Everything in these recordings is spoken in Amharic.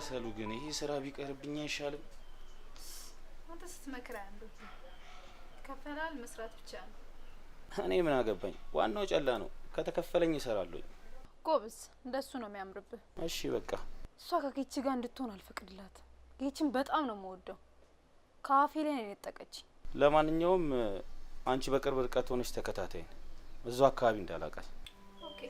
ሰሉ ግን ይሄ ስራ ቢቀርብኝ አይሻልም? አንተ ስትመክራ እንደው ከፈላል መስራት ብቻ ነው። እኔ ምን አገባኝ? ዋናው ጨላ ነው። ከተከፈለኝ እሰራለሁ። ጎብስ እንደሱ ነው የሚያምርብህ። እሺ በቃ እሷ ከጌቺ ጋር እንድትሆን አልፈቅድላትም። ጌቺን በጣም ነው የምወደው። ካፌ ላይ ነው የጠቀች። ለማንኛውም አንቺ በቅርብ ርቀት ሆነሽ ተከታታይን። እዛው አካባቢ እንዳላቀስ። ኦኬ።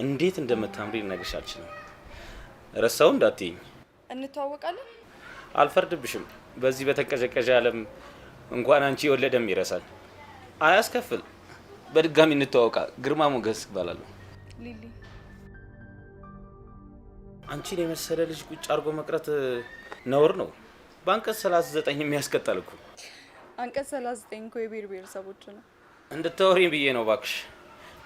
እንዴት እንደምታምሪ ልነግርሽ አልችልም። ረሳው እንዳትይኝ። እንተዋወቃለን? አልፈርድብሽም። በዚህ በተንቀዠቀዠ ዓለም እንኳን አንቺ የወለደም ይረሳል። አያስከፍል። በድጋሚ እንተዋወቃ። ግርማ ሞገስ እባላለሁ። ሊሊ። አንቺን የመሰለ ልጅ ቁጭ አድርጎ መቅረት ነውር ነው። በአንቀጽ 39 የሚያስቀጣል እኮ። አንቀጽ 39 እኮ የብሔር ብሔረሰቦች ነው። እንድታወሪኝ ብዬ ነው ባክሽ።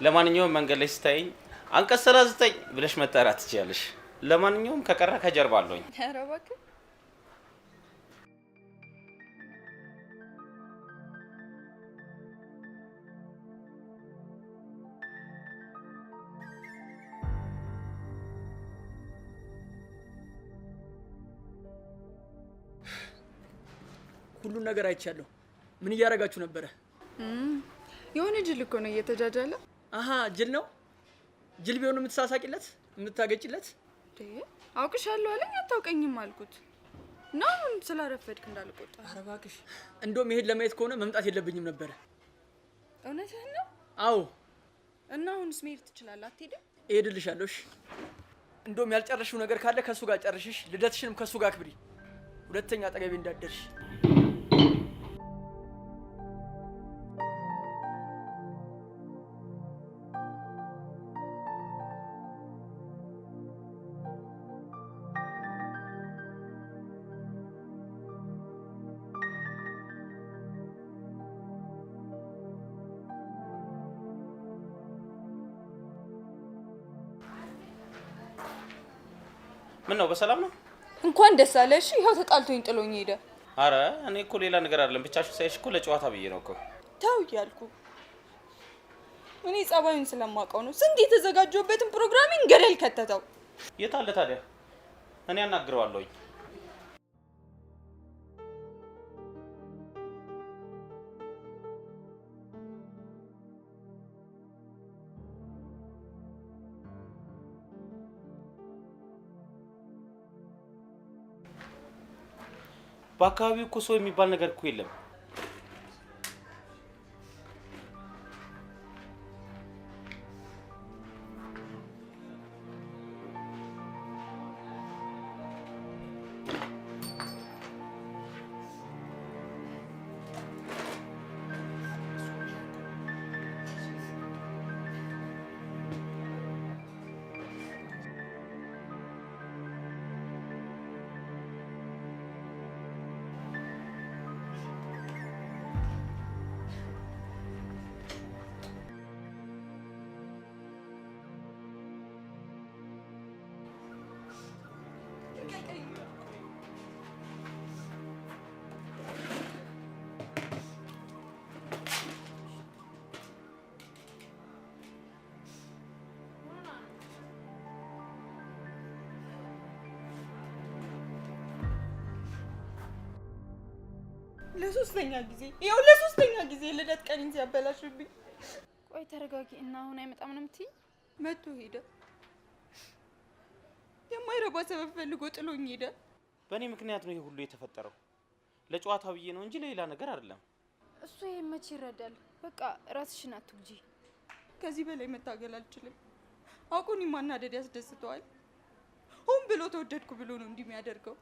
ለማንኛውም መንገድ ላይ ስታይኝ አንቀጽ 39 ብለሽ መጣራት ትችያለሽ። ለማንኛውም ከቀረ ከጀርባ አለኝ። ኧረ እባክህ። ሁሉ ነገር አይቻለሁ። ምን እያደረጋችሁ ነበረ? የሆነ ጅል እኮ ነው እየተጃጃለ። አሃ ጅል ነው። ጅል ቢሆን የምትሳሳቂለት የምታገጭለት። አውቅሻለሁ አለኝ። አታውቀኝም አልኩት። ነው ስላረፈድክ እንዳልቆጣ። ኧረ እባክሽ። እንደውም ይሄን ለማየት ከሆነ መምጣት የለብኝም ነበረ። እውነትህን ነው? አዎ። እና አሁንስ መሄድ ትችላለህ። አትሄድም? እሄድልሻለሁ። እሺ። እንደውም ያልጨረሽው ነገር ካለ ከሱ ጋር ጨርሽሽ፣ ልደትሽንም ከሱ ጋር አክብሪ። ሁለተኛ አጠገቤ እንዳትደርሽ። ምን ነው በሰላም ነው? እንኳን ደስ አለሽ። ይኸው ተጣልቶኝ ጥሎኝ ሄደ። አረ እኔ እኮ ሌላ ነገር አይደለም። ብቻሽን ሳይሽ እኮ ለጨዋታ ብዬ ነው እኮ። ተው እያልኩ እኔ ጸባዩን ስለማውቀው ነው። ስንት የተዘጋጀሁበትን ፕሮግራሚንግ ገደል ከተተው። የት አለ ታዲያ? እኔ አናግረዋለሁኝ። በአካባቢው እኮ ሰው የሚባል ነገር እኮ የለም። ለሶስተኛ ጊዜ ልደት ቀኔን ሲያበላሽብኝ። ቆይ ተረጋጊ እና አሁን አይመጣም ነው የምትይኝ? መጥቶ ሄደ። የማይረባ ሰበብ ፈልጎ ጥሎኝ ሄደ። በእኔ ምክንያት ነው ይሄ ሁሉ የተፈጠረው። ለጨዋታ ብዬ ነው እንጂ ለሌላ ነገር አይደለም። እሱ ይሄን መቼ ይረዳል? በቃ ራስሽን አትጉጂ። ከዚህ በላይ መታገል አልችልም። አቁኒ ማናደድ ያስደስተዋል። ሆን ብሎ ተወደድኩ ብሎ ነው እንዲህ የሚያደርገው።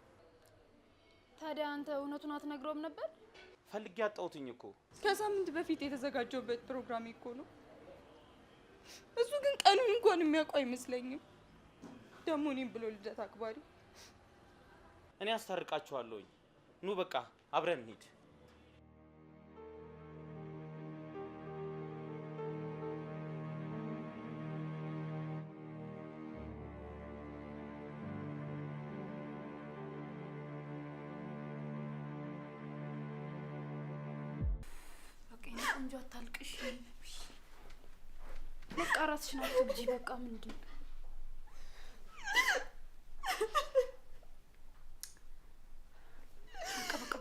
ታዲያ አንተ እውነቱን አትነግረውም ነበር? ፈልጌ አጣሁትኝ እኮ። ከሳምንት በፊት የተዘጋጀውበት ፕሮግራም እኮ ነው። እሱ ግን ቀኑን እንኳን የሚያውቀው አይመስለኝም። ደግሞ እኔም ብሎ ልደት አክባሪ። እኔ አስታርቃችኋለሁኝ። ኑ በቃ አብረን እንሂድ። ቆንጆ አታልቅሽ። በቃ ራስሽን አትግጂ። በቃ ምንድን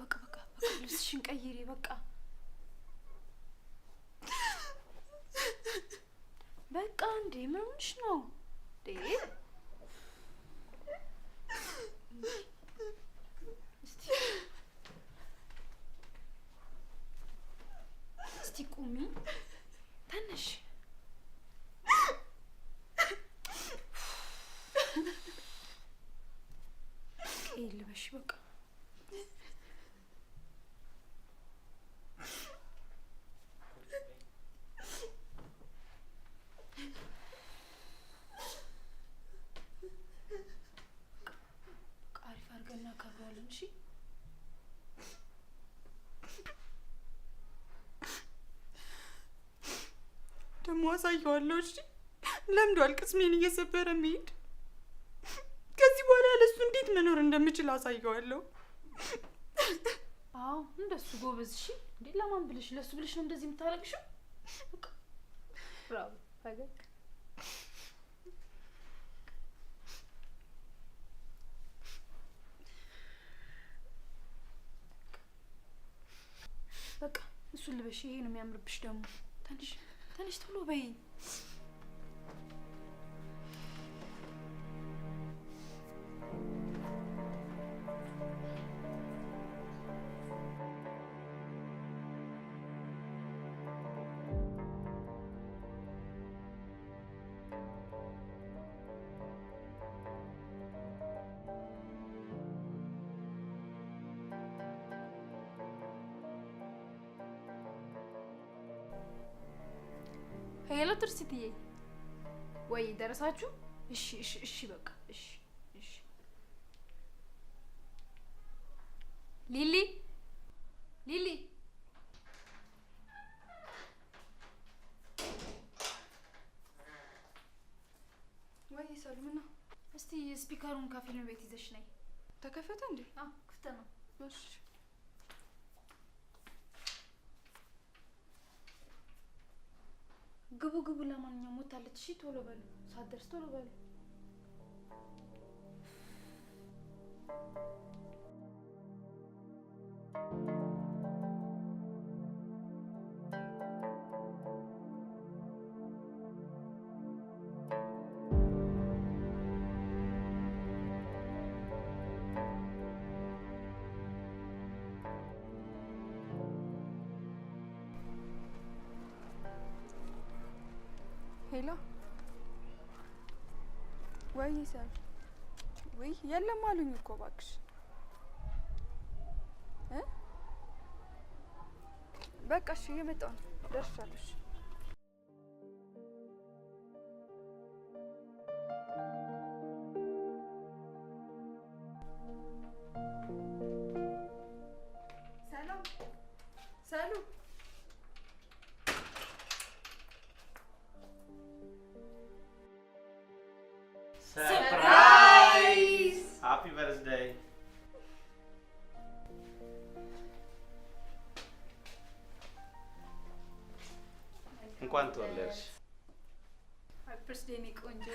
በቃ ልብስሽን ቀይሪ። በቃ እንዴ ምን ሆነሽ ነው እንዴ? እስቲ ቁሚ ተነሽ። ልበሽ በቃ አሪፍ አድርገን እናከብረዋለን። እሺ ደግሞ አሳየዋለሁ። እሺ ለምዷል ቅስሜን እየሰበረ መሄድ። ከዚህ በኋላ ለሱ እንዴት መኖር እንደምችል አሳየዋለሁ። አዎ እንደሱ ጎበዝ። እሺ እንዴ ለማን ብለሽ? ለሱ ብለሽ ነው እንደዚህ የምታለቅሽው? በቃ ብራቮ ፈገግ። በቃ እሱን ልበሽ። ይሄ ነው የሚያምርብሽ ደግሞ። ትንሽ ቶሎ በይ። ሄሎ ትርሲትዬ፣ ወይ ደረሳችሁ? እሺ በቃ እሺ። ሊሊ ወይ ሰልምና፣ እስቲ ስፒከሩን ከፊልም ቤት ይዘሽ ነይ። ተከፈተ እንዴ? አዎ ክፍት ነው። እሺ ግቡ። ለማንኛውም ሞታለች። እሺ ቶሎ በሉ፣ ሳትደርስ ቶሎ በሉ። ሄሎ ወይ ሰል ወይ የለም አሉኝ እኮ እባክሽ። በቃ እሺ እየመጣሁ ነው። ደርሻለሁ። ሰሉ ሰርፕራይዝ! ሃፒ በርዝዴይ! እንኳን ተወለድሽ። ሃፒ በርዝዴይ ኔ ቆንጆ።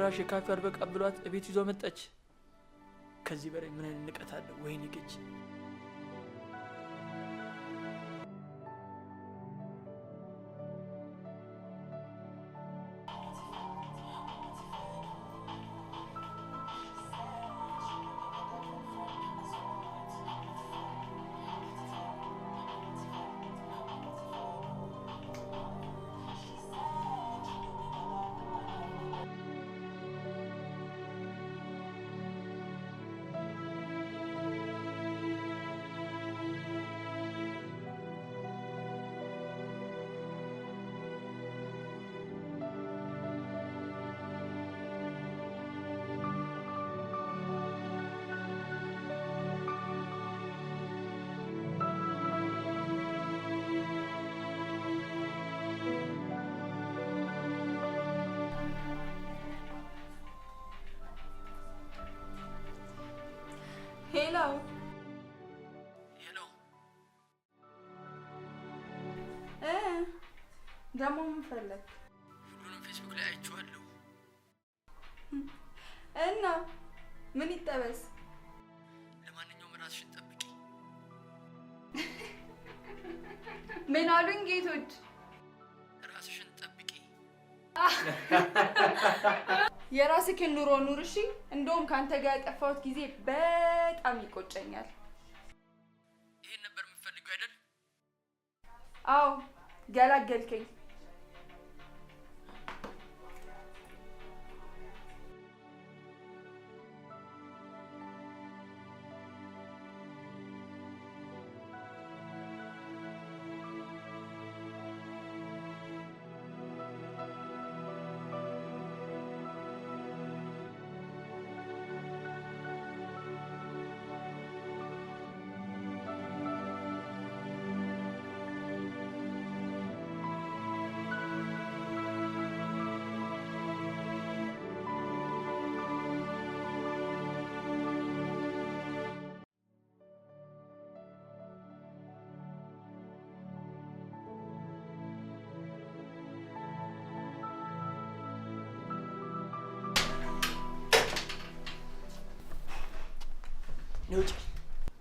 ጭራሽ የካፌ አልበቃ ብሏት እቤት ይዞ መጣች። ከዚህ በላይ ምን አይነት ንቀት አለ? ወይኔ ገጭ Hello. Hello. ደግሞ ምን ፈለግ? ሁሉንም ፌስቡክ ላይ አይቼዋለሁ። እና ምን ይጠበስ? ለማንኛውም ራስሽን ጠብቂ። ምን አሉኝ ጌቶች? ራስሽን ጠብቂ። የራስህን ኑሮ ኑር እሺ። እንደውም ካንተ ጋር ያጠፋሁት ጊዜ በጣም ይቆጨኛል። ይሄን ነበር የምትፈልጊው አይደል? አዎ ገላገልከኝ።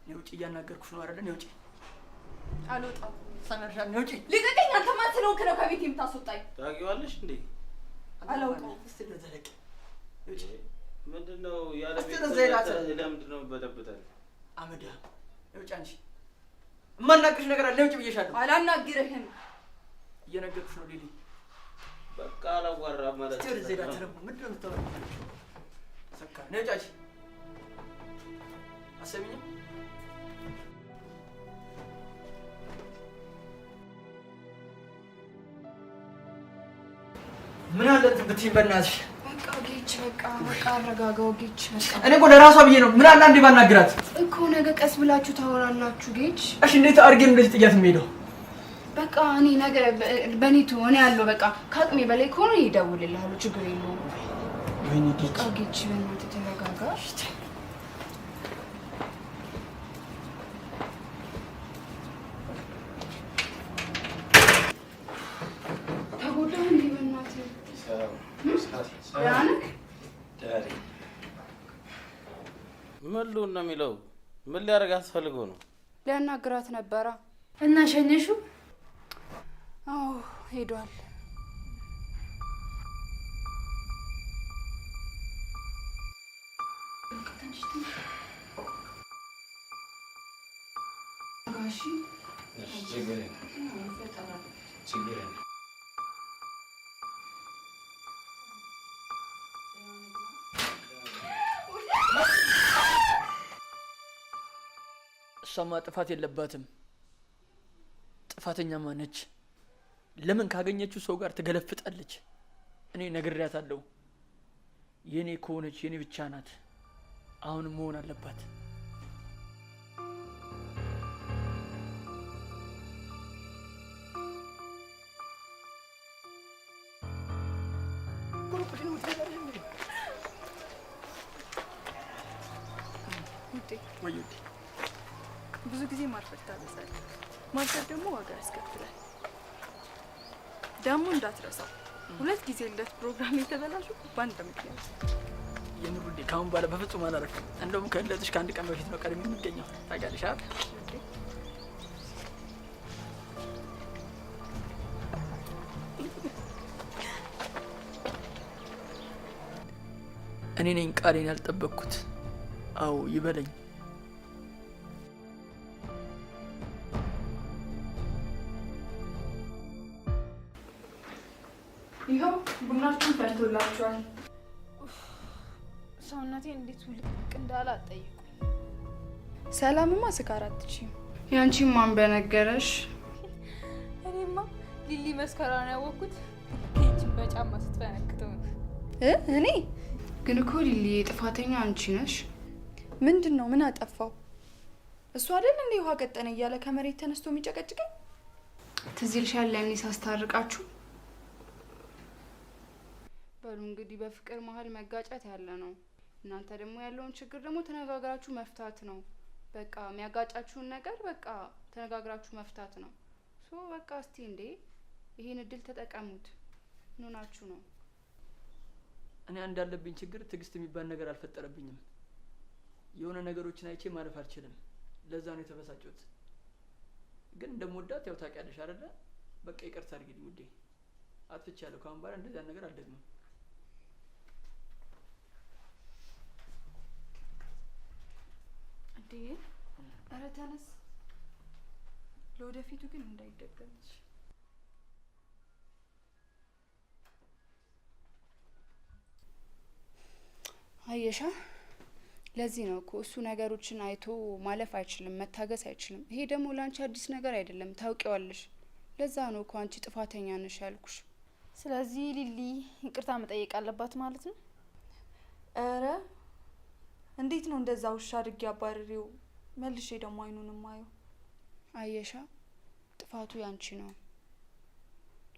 ነውጪ እያናገርኩሽ ነው አይደል? ነውጪ አልወጣም። ሰመርሻል። ነውጪ ልቀቀኝ። አንተ ማን ስለሆንክ ነው ከቤት የምታስወጣኝ? ታውቂዋለሽ እንዴ? አላውቅም። እስቲ ለዘለቅ ነውጪ። ምንድነው ያለ ቤት ለምንድን ነው በጠብጠን? አመዳ ነውጪ። አንቺ የማናግርሽ ነገር አለ። ነውጪ ብዬሻለሁ። አላናግርህም። እየነገርኩሽ ነው ሊሊ። በቃ አላዋራም ማለት ነው። ዘዳ ተረቡ ምንድን ነው የምታወራው? ሰካ ነውጪ። አንቺ አሰሚኝ። ምን አለ ብትይኝ በእናትሽ። በቃ ጌች በቃ አረጋጋው ጌች በቃ። እኔ እኮ ለራሷ ብዬ ነው። ምን አለ አንዴ ባናግራት እኮ ነገ ቀስ ብላችሁ ታወራላችሁ ጌች። እሺ እንዴት አድርጌ እንደዚህ ጥያት የምሄደው? በቃ እኔ ነገ በኔቱ እኔ ያለው በቃ ከአቅሜ በላይ ከሆነ ይደውልልሃሉ። ችግር የለውም። ወይኔ ጌች በቃ ጌች በእናትህ ተረጋጋ። ተጎዳህ እንዴ በእናትህ? ምን ልሁን ነው የሚለው? ምን ሊያደርጋት ፈልጎ ነው? ሊያናግራት ነበራ እና ሸኘሹ? አዎ ሄዷል። ጋሺ ችግር እሷማ ጥፋት የለባትም። ጥፋተኛማ ነች። ለምን ካገኘችው ሰው ጋር ትገለፍጣለች? እኔ ነግሬያታለሁ። የኔ ከሆነች የኔ ብቻ ናት። አሁንም መሆን አለባት። ብዙ ጊዜ ማርፈድ ታበዛለህ። ማርፈድ ደግሞ ዋጋ ያስከፍላል። ደግሞ እንዳትረሳው ሁለት ጊዜ ልደት ፕሮግራም የተበላሸው በአንድ ምክንያት። የምሩ እንዴ ካሁን በኋላ በፍጹም አላረፍም። እንደውም ከልደትሽ ከአንድ ቀን በፊት ነው ቀድሜ የምገኘው። ታውቂያለሽ አይደል? እኔ ነኝ ቃሌን ያልጠበቅኩት። አዎ ይበለኝ። ይኸው ቡናችሁን ፈልቶላችኋል። ሰውነቴ እንዴት ውልቅ እንዳለ አትጠይቁኝ። ሰላምማ ስካር አትችይም። ያንቺን ማን በነገረሽ? እኔማ ሊሊ መስከራን ያወቅኩት ይህችን በጫማ ስትፈነክተው ነው። እኔ ግን እኮ ሊሊ ጥፋተኛ አንቺ ነሽ። ምንድን ነው? ምን አጠፋው? እሱ አይደል እንዴ ውሃ ቀጠነ እያለ ከመሬት ተነስቶ የሚጨቀጭቀኝ? ትዝ ይልሻል ለእኔ ሳስታርቃችሁ? በሉ እንግዲህ በፍቅር መሀል መጋጨት ያለ ነው። እናንተ ደግሞ ያለውን ችግር ደግሞ ተነጋግራችሁ መፍታት ነው። በቃ የሚያጋጫችሁን ነገር በቃ ተነጋግራችሁ መፍታት ነው። በቃ እስቲ እንዴ ይሄን እድል ተጠቀሙት። ምን ሆናችሁ ነው? እኔ እንዳለብኝ ችግር ትዕግስት የሚባል ነገር አልፈጠረብኝም። የሆነ ነገሮችን አይቼ ማለፍ አልችልም። ለዛ ነው የተበሳጨሁት። ግን እንደምወዳት ያው ታውቂያለሽ አይደለ? በቃ ይቅርታ አድርጊልኝ ውዴ። አጥፍቻለሁ። ካሁን በኋላ እንደዛ ነገር አልደግምም። እንዴ ኧረ ተነስ። ለወደፊቱ ግን እንዳይደገምሽ። አየሻ፣ ለዚህ ነው እኮ እሱ ነገሮችን አይቶ ማለፍ አይችልም፣ መታገስ አይችልም። ይሄ ደግሞ ላንቺ አዲስ ነገር አይደለም፣ ታውቂዋለሽ። ለዛ ነው እኮ አንቺ ጥፋተኛ ነሽ ያልኩሽ። ስለዚህ ሊሊ ይቅርታ መጠየቅ አለባት ማለት ነው? ኧረ እንዴት ነው እንደዛ ውሻ አድርጌ አባርሬው መልሼ ደግሞ አይኑንም ማየው? አየሻ፣ ጥፋቱ ያንቺ ነው።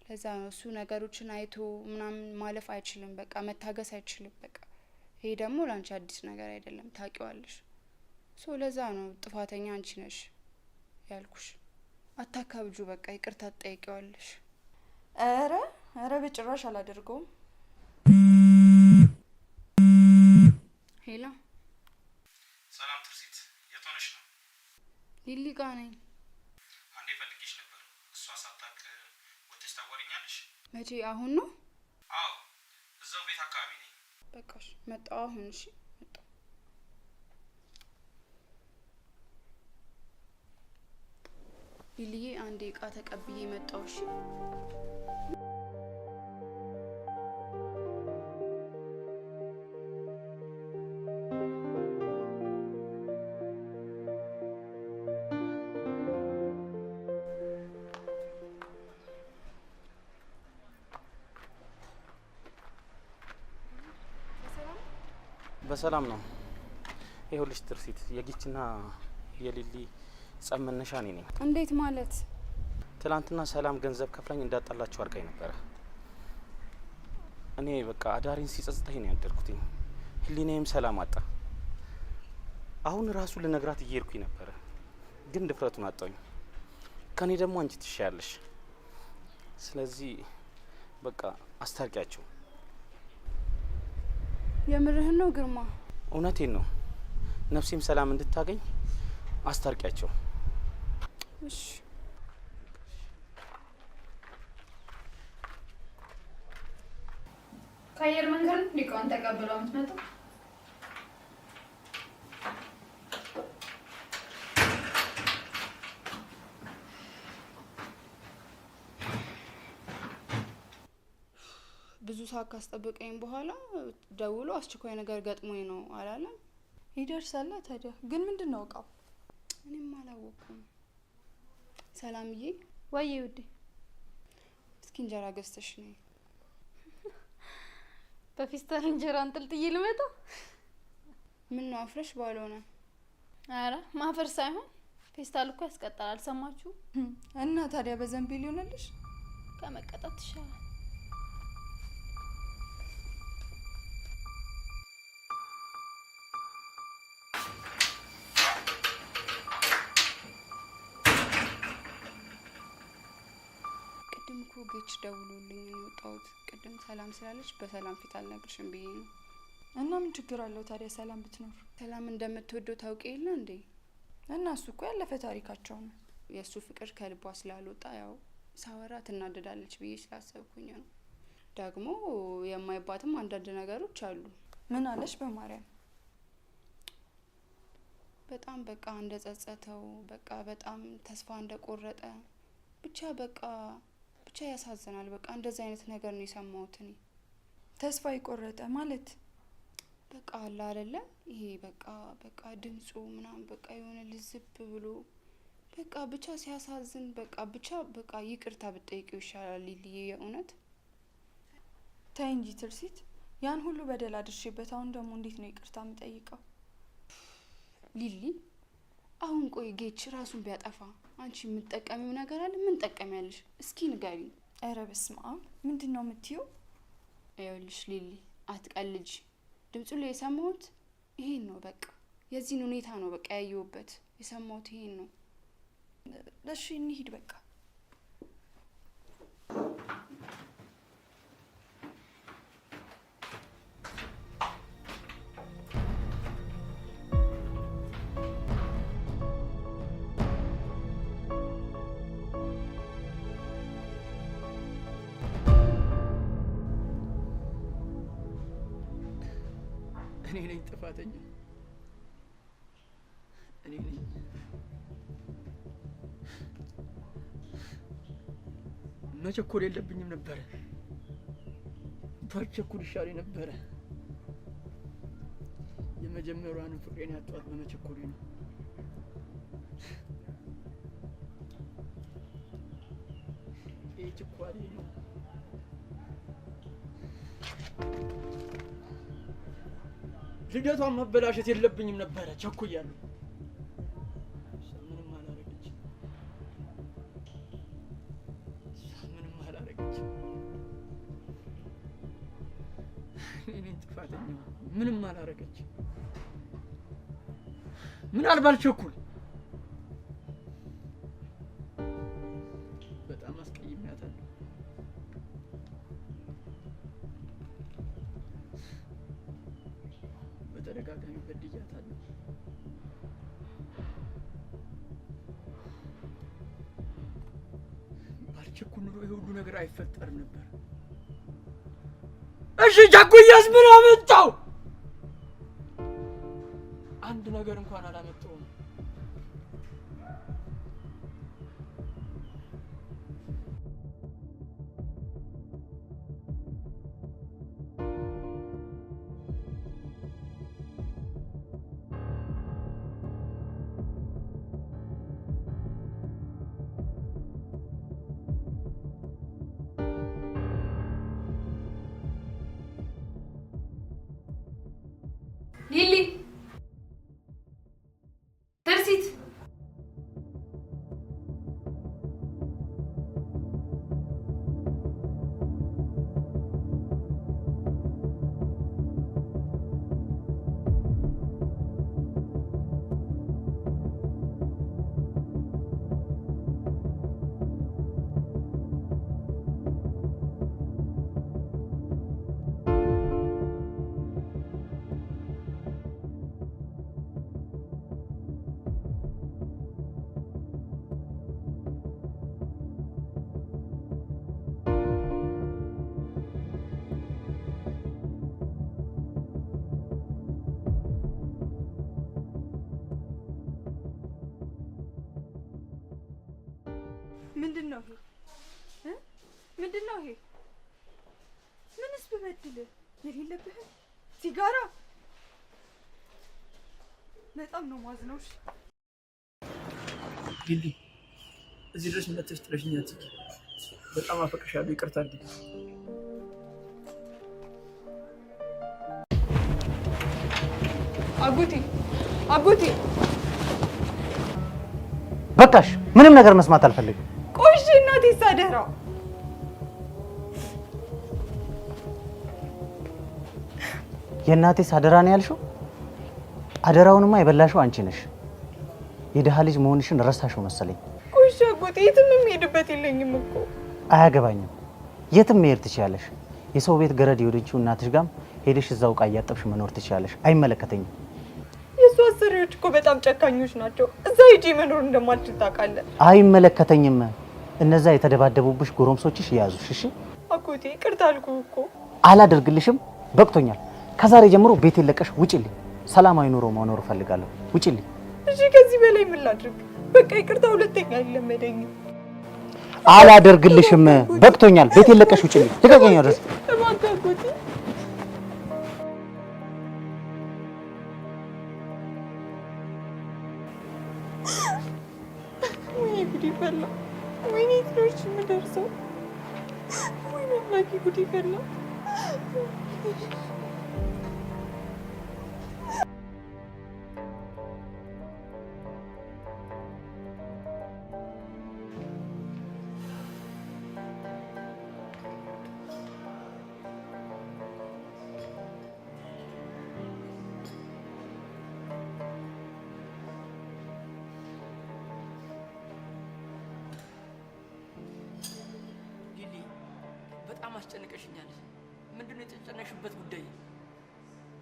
ለዛ ነው እሱ ነገሮችን አይቶ ምናምን ማለፍ አይችልም፣ በቃ መታገስ አይችልም። በቃ ይሄ ደግሞ ላንቺ አዲስ ነገር አይደለም፣ ታውቂዋለሽ። ለዛ ነው ጥፋተኛ አንቺ ነሽ ያልኩሽ። አታካብጁ፣ በቃ ይቅርታ ትጠይቂዋለሽ። ኧረ በጭራሽ አላደርገውም። ሄሎ፣ ሰላም ትርሲት፣ የት ሆነሽ ነው? ሊሊ ጋ ነኝ። አንዴ ፈልጌሽ ነበር። እሷ ሳታውቅ ወጥተሽ ታወሪኛለሽ? መቼ? አሁን ነው? አዎ፣ እዛው ቤት አካባቢ ነኝ። በቃሽ፣ መጣሁ አሁን። እሺ መጣሁ። ሊሊዬ አንዴ እቃ ተቀብዬ መጣሁ። እሺ በሰላም ነው። ይኸውልሽ ትርሲት፣ የጊችና የሊሊ ጸብ መነሻ እኔ ነኝ። እንዴት ማለት? ትላንትና ሰላም ገንዘብ ከፍላኝ እንዳጣላችሁ አድርጋኝ ነበረ። እኔ በቃ አዳሪን ሲጸጽተኝ ነው ያደርኩትኝ። ህሊናዬም ሰላም አጣ። አሁን ራሱ ልነግራት እየሄድኩኝ ነበረ፣ ግን ድፍረቱን አጣሁኝ። ከኔ ደግሞ አንቺ ትሻያለሽ። ስለዚህ በቃ አስታርቂያቸው። የምርህን ነው ግርማ? እውነቴን ነው። ነፍሴም ሰላም እንድታገኝ አስታርቂያቸው። እሺ። ከአየር መንገድ ሊቃውን ተቀብለው የምትመጣው? ብዙ ሰዓት ካስጠበቀኝ በኋላ ደውሎ አስቸኳይ ነገር ገጥሞኝ ነው አላለም? ይደርሳል ታዲያ። ግን ምንድን ነው እቃው? እኔም አላወኩም። ሰላምዬ። ወይዬ ውዴ። እስኪ እንጀራ ገዝተሽ ነይ። በፊስታል እንጀራ እንጥልጥዬ ልመጣ? ምን ነው አፍረሽ ባልሆነ? አረ ማፈር ሳይሆን ፌስታል እኮ ያስቀጣል። አልሰማችሁ? እና ታዲያ በዘንቢል ይሆነልሽ? ከመቀጣት ይሻላል። ቅድም እኮ እኮ ጌች ደውሎልኝ ነው የወጣሁት። ቅድም ሰላም ስላለች በሰላም ፊት አልነግርሽም ብዬ ነው። እና ምን ችግር አለው ታዲያ ሰላም ብትኖር? ሰላም እንደምትወደው ታውቂ የለ እንዴ? እና እሱ እኮ ያለፈ ታሪካቸው ነው። የእሱ ፍቅር ከልቧ ስላልወጣ ያው ሳወራ ትናደዳለች ብዬ ስላሰብኩኝ ነው። ደግሞ የማይባትም አንዳንድ ነገሮች አሉ። ምን አለሽ በማርያም? በጣም በቃ እንደጸጸተው፣ በቃ በጣም ተስፋ እንደቆረጠ፣ ብቻ ያሳዝናል። በቃ እንደዚህ አይነት ነገር ነው የሰማሁት እኔ። ተስፋ የቆረጠ ማለት በቃ አለ አይደለ? ይሄ በቃ ድምጹ ምናምን በቃ የሆነ ልዝብ ብሎ በቃ ብቻ ሲያሳዝን፣ በቃ ይቅርታ ብትጠይቂው ይሻላል ሊልዬ። የእውነት ታይ እንጂ ትርሲት፣ ያን ሁሉ በደል አድርሼበት አሁን ደግሞ እንዴት ነው ይቅርታ የምጠይቀው? ሊሊ አሁን ቆይ ጌች ራሱን ቢያጠፋ አንቺ የምትጠቀሚው ነገር አለ? ምን ጠቀሚያለሽ? እስኪ ንገሪኝ። ኧረ በስመ አብ፣ ምንድን ነው የምትይው? ይኸውልሽ ሊሊ አትቀልጂ። ድምጹ ላይ የሰማሁት ይሄን ነው። በቃ የዚህን ሁኔታ ነው በቃ ያየሁበት፣ የሰማሁት ይሄን ነው። እሺ እንሂድ በቃ። እኔ ነኝ ጥፋተኛ። እኔ ነኝ። መቸኮል የለብኝም ነበረ። ባልቸኩል ይሻለኝ ነበረ። የመጀመሪያዋን ፍቅሬን ያጣኋት በመቸኮሌ ነው። ይህ ችኳሌ ነው። ልደቷን መበላሸት የለብኝም ነበረ። ቸኩያለሁ። ምንም አላረገችም። እኔ ጥፋተኛ። ምንም አላረገችም። ምናልባት ቸኩል በጣም አስቀይሜያታለሁ። በተደጋጋሚ በድያታለሁ። ባልቸኩል ኑሮ ይሄ ሁሉ ነገር አይፈጠርም ነበር። እሺ ቸኩያስ ምን አመጣው? አንድ ነገር እንኳን አላመጣውም። ሊሊ ትርሲት ምንድነው ይሄ? ምንድነው ይሄ? ምንስ በበድል የሌለብህ ሲጋራ? በጣም ነው ማዝነው። እሺ ሊሊ እዚህ ድረስ መጥተሽ ጥለሽኝ አትሂጂ። በጣም አፈቅርሻለሁ። ይቅርታ አድርጊ። አጎቴ በቃሽ። ምንም ነገር መስማት አልፈልግም። ቆይ እሺ እናቴ ሳደራ የእናቴ አደራ ነው ያልሽው? አደራውንማ የበላሽው አንቺ ነሽ። የድሃ ልጅ መሆንሽን ረሳሽው መሰለኝ። ቆይ እሺ አጎቴ የትም የምሄድበት የለኝም እኮ። አያገባኝም። የትም መሄድ ትችያለሽ። የሰው ቤት ገረድ የወደችው እናትሽ ጋም ሄደሽ እዛው ዕቃ እያጠብሽ መኖር ትችያለሽ። አይመለከተኝም። የእሱ አሰሪዎች እኮ በጣም ጨካኞች ናቸው። እዛ ሂጂ መኖር እንደማልችል ታውቃለህ። አይመለከተኝም። እነዛ የተደባደቡብሽ ጎረምሶችሽ ያዙሽ። እሺ አጎቴ ይቅርታ አልኩህ እኮ። አላደርግልሽም። በቅቶኛል። ከዛሬ ጀምሮ ቤቴን ለቀሽ ውጪልኝ። ሰላማዊ ኑሮ መኖር እፈልጋለሁ። ውጪልኝ። እሺ ከዚህ በላይ ምን ላድርግ? በቃ ይቅርታ፣ ሁለተኛ አይለመደኝም። አላደርግልሽም። በቅቶኛል። ቤቴን ለቀሽ ውጪልኝ። ልቀቀኝ። ድረስ እባክህ አጎቴ። ወይኔ ጉዴ ፈላ። ወይኔ ትኖች የምደርሰው። ወይኔ አምላኬ ጉዴ ፈላ። በጣም አስጨንቀሽኛል። ምንድነው የተጨነቅሽበት ጉዳይ?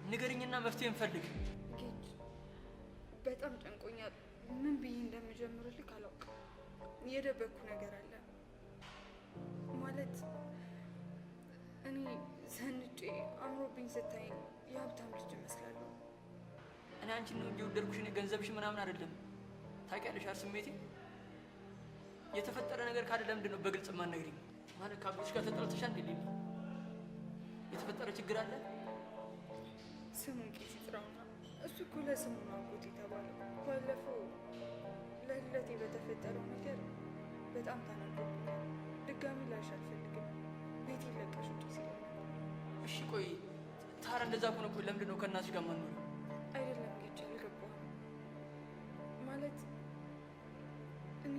ንገሪኝና መፍትሄ እንፈልግ። ጌች በጣም ጨንቆኛል። ምን ብዬ እንደምጀምርልህ አላውቅም። የደበቅኩ ነገር አለ። ማለት እኔ ዘንጬ አምሮብኝ ስታይኝ የሀብታም ልጅ እመስላለሁ። እኔ አንቺን ነው እንጂ ወደድኩሽ፣ እኔ ገንዘብሽ ምናምን አይደለም። ታውቂያለሽ አይደል ስሜቴ። የተፈጠረ ነገር ካለ ለምንድን ነው በግልጽ የማትነግሪኝ? ማለት ከአጎትሽ ጋር ተጣልተሻል እንዴ? የተፈጠረ ችግር አለ? ስሙን ቄስ ይጥራውና እሱ እኮ ለስሙ ነው አጎት የተባለው። ባለፈው ለልደቴ በተፈጠረው ነገር በጣም ተናዶብኛል። ድጋሚ ላይሽ አልፈልግም፣ ቤት ይለቀሽ ውጪ ሲለኝ ነበር። እሺ ቆይ ታዲያ እንደዛ ከሆነ ቆይ ለምንድን ነው ከእናትሽ ጋር የማትኖሪው? አይደለም ጌች፣ አልገባህም። ማለት እኔ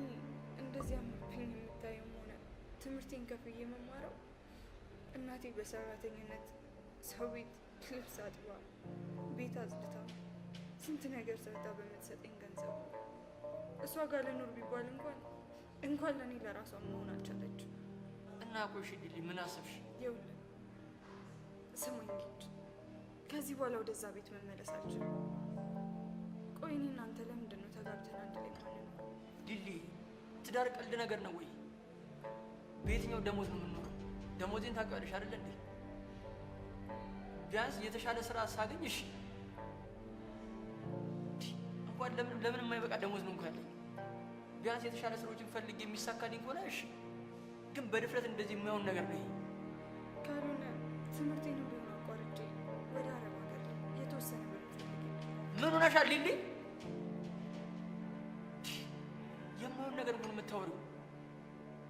እንደዚህ አምሮብኝ የምታየው ትምህርቴን ከፍዬ የምማረው እናቴ በሰራተኝነት ሰው ቤት ልብስ አጥባ፣ ቤት አጽድታ፣ ስንት ነገር ሰርታ በምትሰጠኝ ገንዘብ እሷ ጋር ልኖር ቢባል እንኳን ለእኔ ለራሷ መሆን አልቻለችም። እና ቆይ እሺ ሊሊ ምን አሰብሽ? ይኸውልህ ስሙኝ ጌች፣ ከዚህ በኋላ ወደዛ ቤት መመለስ አልችልም። ቆይ እኔ እናንተ ለምንድን ነው ተጋብተን አንድ ላይ ማንኖረው? ሊሊ ትዳር ቀልድ ነገር ነው ወይ? በየትኛው ደሞዝ ነው የምንኖረው? ደሞዜን ታውቂዋለሽ አይደል እንዴ? ቢያንስ የተሻለ ስራ ሳገኝ እሺ፣ እንኳን ለምን የማይበቃ ደሞዝ ነው እንኳን ያለኝ። ቢያንስ የተሻለ ስራዎችን ፈልጌ የሚሳካልኝ ከሆነ እሺ፣ ግን በድፍረት እንደዚህ የማይሆን ነገር ነው ይሄ። ካልሆነ ትምህርቴን ቢሆን አቋርጬ ወደ አረብ ሀገር የተወሰነ ብር ምን ሆነሻል ሊሊ? የማይሆን ነገር ነው የምታወሪው።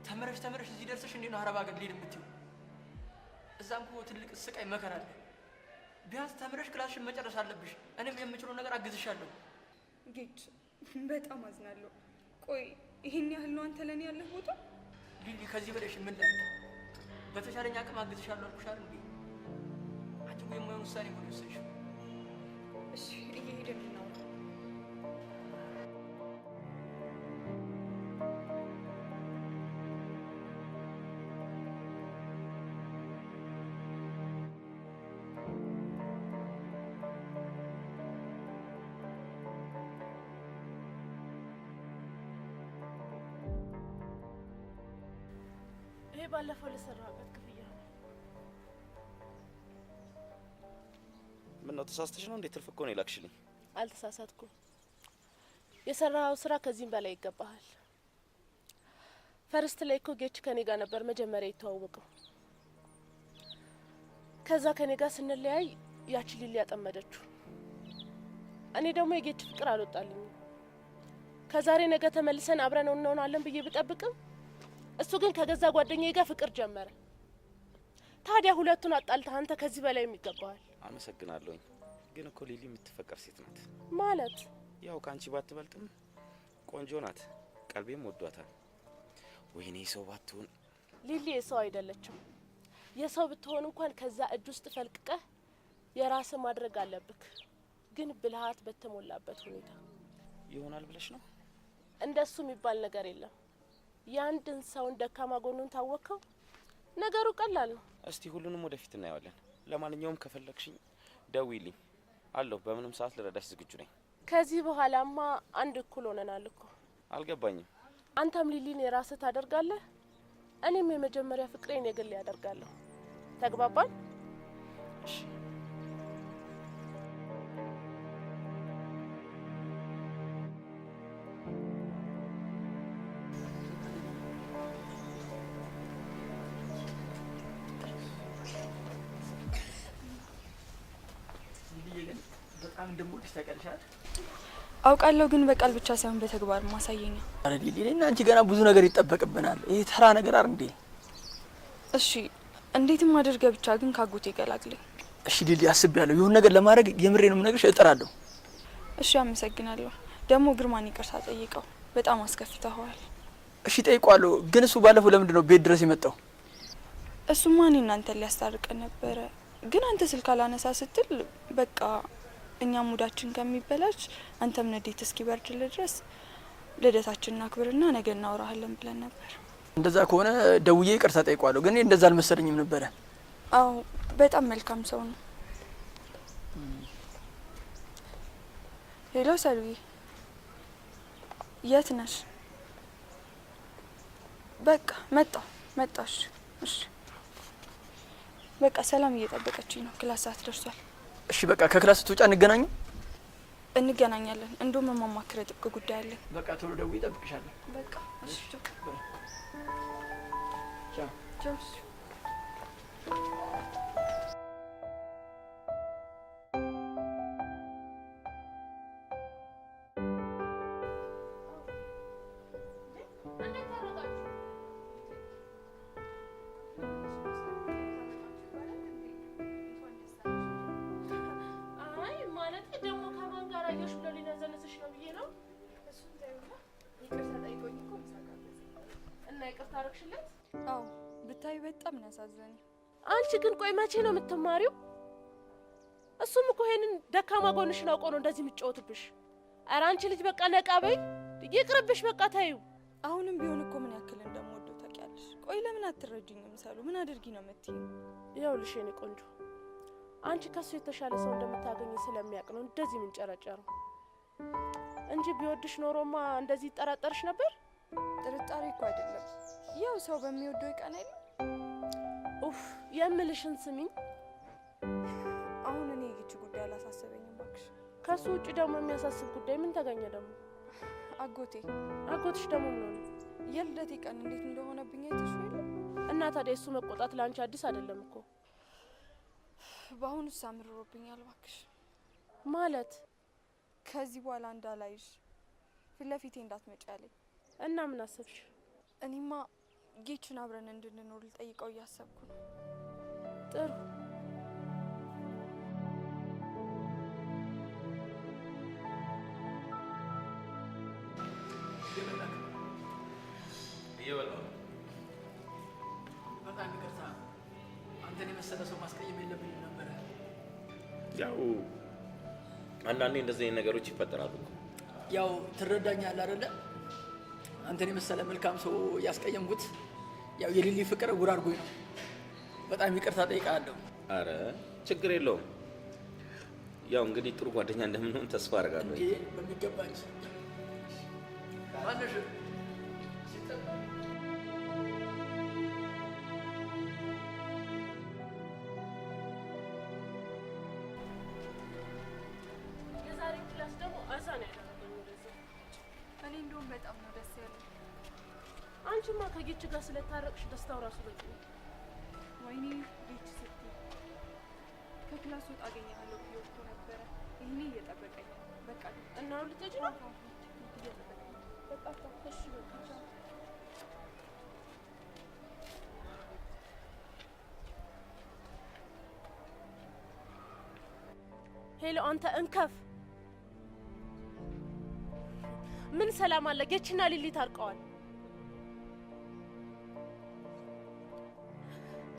ተመረሽ እዚህ ደርሰሽ እንዴት ነው አረብ ሀገር ልሄድ የምትይው? እዛም እኮ ትልቅ ስቃይ መከራ አለ። ቢያንስ ተምረሽ ክላስሽን መጨረስ አለብሽ። እኔም የምችለው ነገር አግዝሻለሁ። ጌች በጣም አዝናለሁ። ቆይ ይሄን ያህል ነው አንተ ለኔ ያለህ ቦታ? ሊሊ ከዚህ በላይ ምን ላድርግ? በተሻለኝ አቅም አግዝሻለሁ አልኩሽ አይደል እንዴ? አንቺ እኮ የማይሆን ውሳኔ ነው የወሰንሽው። እሺ እየሄድን እናውራ። ይሄ ባለፈው ለሰራበት ክፍያ ነው። ምን ነው ተሳስተሽ ነው እንዴ? ትርፍ እኮ ነው የላክሽልኝ። አልተሳሳትኩም። የሰራው ስራ ከዚህም በላይ ይገባሃል። ፈርስት ላይ እኮ ጌች ከኔ ጋር ነበር መጀመሪያ የተዋወቀው። ከዛ ከኔ ጋር ስንለያይ ያቺ ሊሊ ያጠመደችው። እኔ ደግሞ የጌች ፍቅር አልወጣልኝም። ከዛሬ ነገ ተመልሰን አብረን እንሆናለን ብዬ ብጠብቅም እሱ ግን ከገዛ ጓደኛዬ ጋር ፍቅር ጀመረ። ታዲያ ሁለቱን አጣልተህ አንተ ከዚህ በላይ የሚገባዋል። አመሰግናለሁኝ። ግን እኮ ሊሊ የምትፈቀር ሴት ናት። ማለት ያው ካንቺ ባትበልጥም ቆንጆ ናት። ቀልቤም ወዷታል። ወይኔ ሰው ባትሆን። ሊሊ የሰው አይደለችም። የሰው ብትሆን እንኳን ከዛ እጅ ውስጥ ፈልቅቀህ የራስ ማድረግ አለብክ። ግን ብልሃት በተሞላበት ሁኔታ ይሆናል ብለሽ ነው? እንደሱ የሚባል ነገር የለም። ያንድን ሰውን ደካማ ጎኑን ታወቀው ነገሩ ቀላል ነው። እስቲ ሁሉንም ወደፊት እናየዋለን። ለማንኛውም ከፈለግሽኝ ደውይልኝ አለሁ። በምንም ሰዓት ልረዳሽ ዝግጁ ነኝ። ከዚህ በኋላማ አንድ እኩል ሆነናል እኮ። አልገባኝም። አንተም ሊሊን የራስህ ታደርጋለህ፣ እኔም የመጀመሪያ ፍቅሬን የግል ያደርጋለሁ። ተግባባን? እሺ። በጣም እንደምወድሽ ታውቂያለሽ አይደል? አውቃለሁ፣ ግን በቃል ብቻ ሳይሆን በተግባር ማሳየኛ። አረ ሊሊ፣ እኔና አንቺ ገና ብዙ ነገር ይጠበቅብናል። ይሄ ተራ ነገር አይደል እንዴ? እሺ፣ እንዴትም አድርገህ ብቻ ግን ካጎቴ ገላግለኝ። እሺ ሊሊ፣ አስቤያለሁ። የሆነ ነገር ለማድረግ የምሬን ነው የምነግርሽ፣ እጥራለሁ። እሺ፣ አመሰግናለሁ። ደግሞ ግርማን ይቅርታ ጠይቀው፣ በጣም አስከፍተኸዋል። እሺ ጠይቋለሁ። ግን እሱ ባለፈው ለምንድን ነው ቤት ድረስ የመጣው? እሱማ እኔ እናንተን ሊያስታርቀን ነበረ፣ ግን አንተ ስልክ አላነሳ ስትል በቃ እኛ ሙዳችን ከሚበላሽ አንተም ንዴት እስኪበርድልህ ድረስ ልደታችንን አክብርና ነገ እናወራሃለን ብለን ነበር። እንደዛ ከሆነ ደውዬ ይቅርታ ጠይቋለሁ። ግን እንደዛ አልመሰለኝም ነበረ። አዎ በጣም መልካም ሰው ነው። ሄሎ ሰልዊ፣ የት ነሽ? በቃ መጣሽ። እሺ በቃ ሰላም እየጠበቀችኝ ነው። ክላስ ሰዓት ደርሷል። እሺ በቃ ከክላስ ስትወጪ እንገናኛለን። እንደውም የማማክረው ጥብቅ ጉዳይ አለ። በቃ ቶሎ ደውዬ እጠብቅሻለሁ። በቃ እሺ። ቻው ቻው። ይቅርታ አረግሽለት? አዎ ብታይ በጣም ያሳዘኝ። አንቺ ግን ቆይ መቼ ነው የምትማሪው? እሱም እኮ ይሄንን ደካማ ጎንሽን አውቆ ነው እንደዚህ የሚጫወትብሽ። ኧረ አንቺ ልጅ በቃ ነቃ በይ፣ ይቅርብሽ፣ በቃ ታዩ። አሁንም ቢሆን እኮ ምን ያክል እንደምወደው ታውቂያለሽ። ቆይ ለምን አትረጂኝም? ሰሉ ምን አድርጊ ነው የምትይኝ? ይኸውልሽ የኔ ቆንጆ፣ አንቺ ከሱ የተሻለ ሰው እንደምታገኝ ስለሚያውቅ ነው እንደዚህ የምንጨረጨረው እንጂ ቢወድሽ ኖሮማ እንደዚህ ይጠራጠርሽ ነበር። ጥርጣሬ እኮ አይደለም፣ ያው ሰው በሚወደው ይቀና አይደል? ኡፍ የምልሽን ስሚኝ። አሁን እኔ ይህች ጉዳይ አላሳሰበኝም እባክሽ። ከሱ ውጭ ደግሞ የሚያሳስብ ጉዳይ ምን ተገኘ ደግሞ? አጎትሽ ደግሞ ምን ሆነ? የልደቴ ቀን እንዴት እንደሆነብኝ አይተሽ የለ? እና ታዲያ እሱ መቆጣት ለአንቺ አዲስ አይደለም እኮ። በአሁኑ ሳምሮብኛል እባክሽ። ማለት ከዚህ በኋላ እንዳላይሽ ፊት ለፊቴ እንዳትመጪ ያለኝ። እና ምን አሰብሽ? እኔማ ጌችን አብረን እንድንኖር ልጠይቀው እያሰብኩ ነው። ጥሩ። በጣም ይቅርታ፣ አንተን የመሰለ ሰው ማስቀየም የለብኝም ነበረ። ያው አንዳንዴ እንደዚህ አይነት ነገሮች ይፈጠራሉ። ያው ትረዳኛለህ አይደለ? አንተን የመሰለ መልካም ሰው ያስቀየምኩት ያው የሊሊ ፍቅር ጉር አድርጎኝ ነው። በጣም ይቅርታ ጠይቃለሁ። አረ ችግር የለውም። ያው እንግዲህ ጥሩ ጓደኛ እንደምንሆን ተስፋ አደርጋለሁ። እንዴ በሚገባኝ ማነሽ የዛሬ ክላስ ደግሞ አዛን ያደረገኝ እንደዚህ። እኔ እንደውም በጣም ነው ደስ ያለኝ። አንቺማ ከጌች ጋር ስለታረቅሽ ደስታው ራሱ በቂ ነው። ወይኔ ጌች ስትይ ከክላስ ወጥ አገኘሃለሁ ብዬ ወጥቶ ነበረ። ይሄኔ እየጠበቀኝ በቃ እና ልትሄጂ ነው? በቃ እሺ በቃ ሄሎ፣ አንተ እንከፍ ምን ሰላም አለ? ጌችና ሊሊ ታርቀዋል።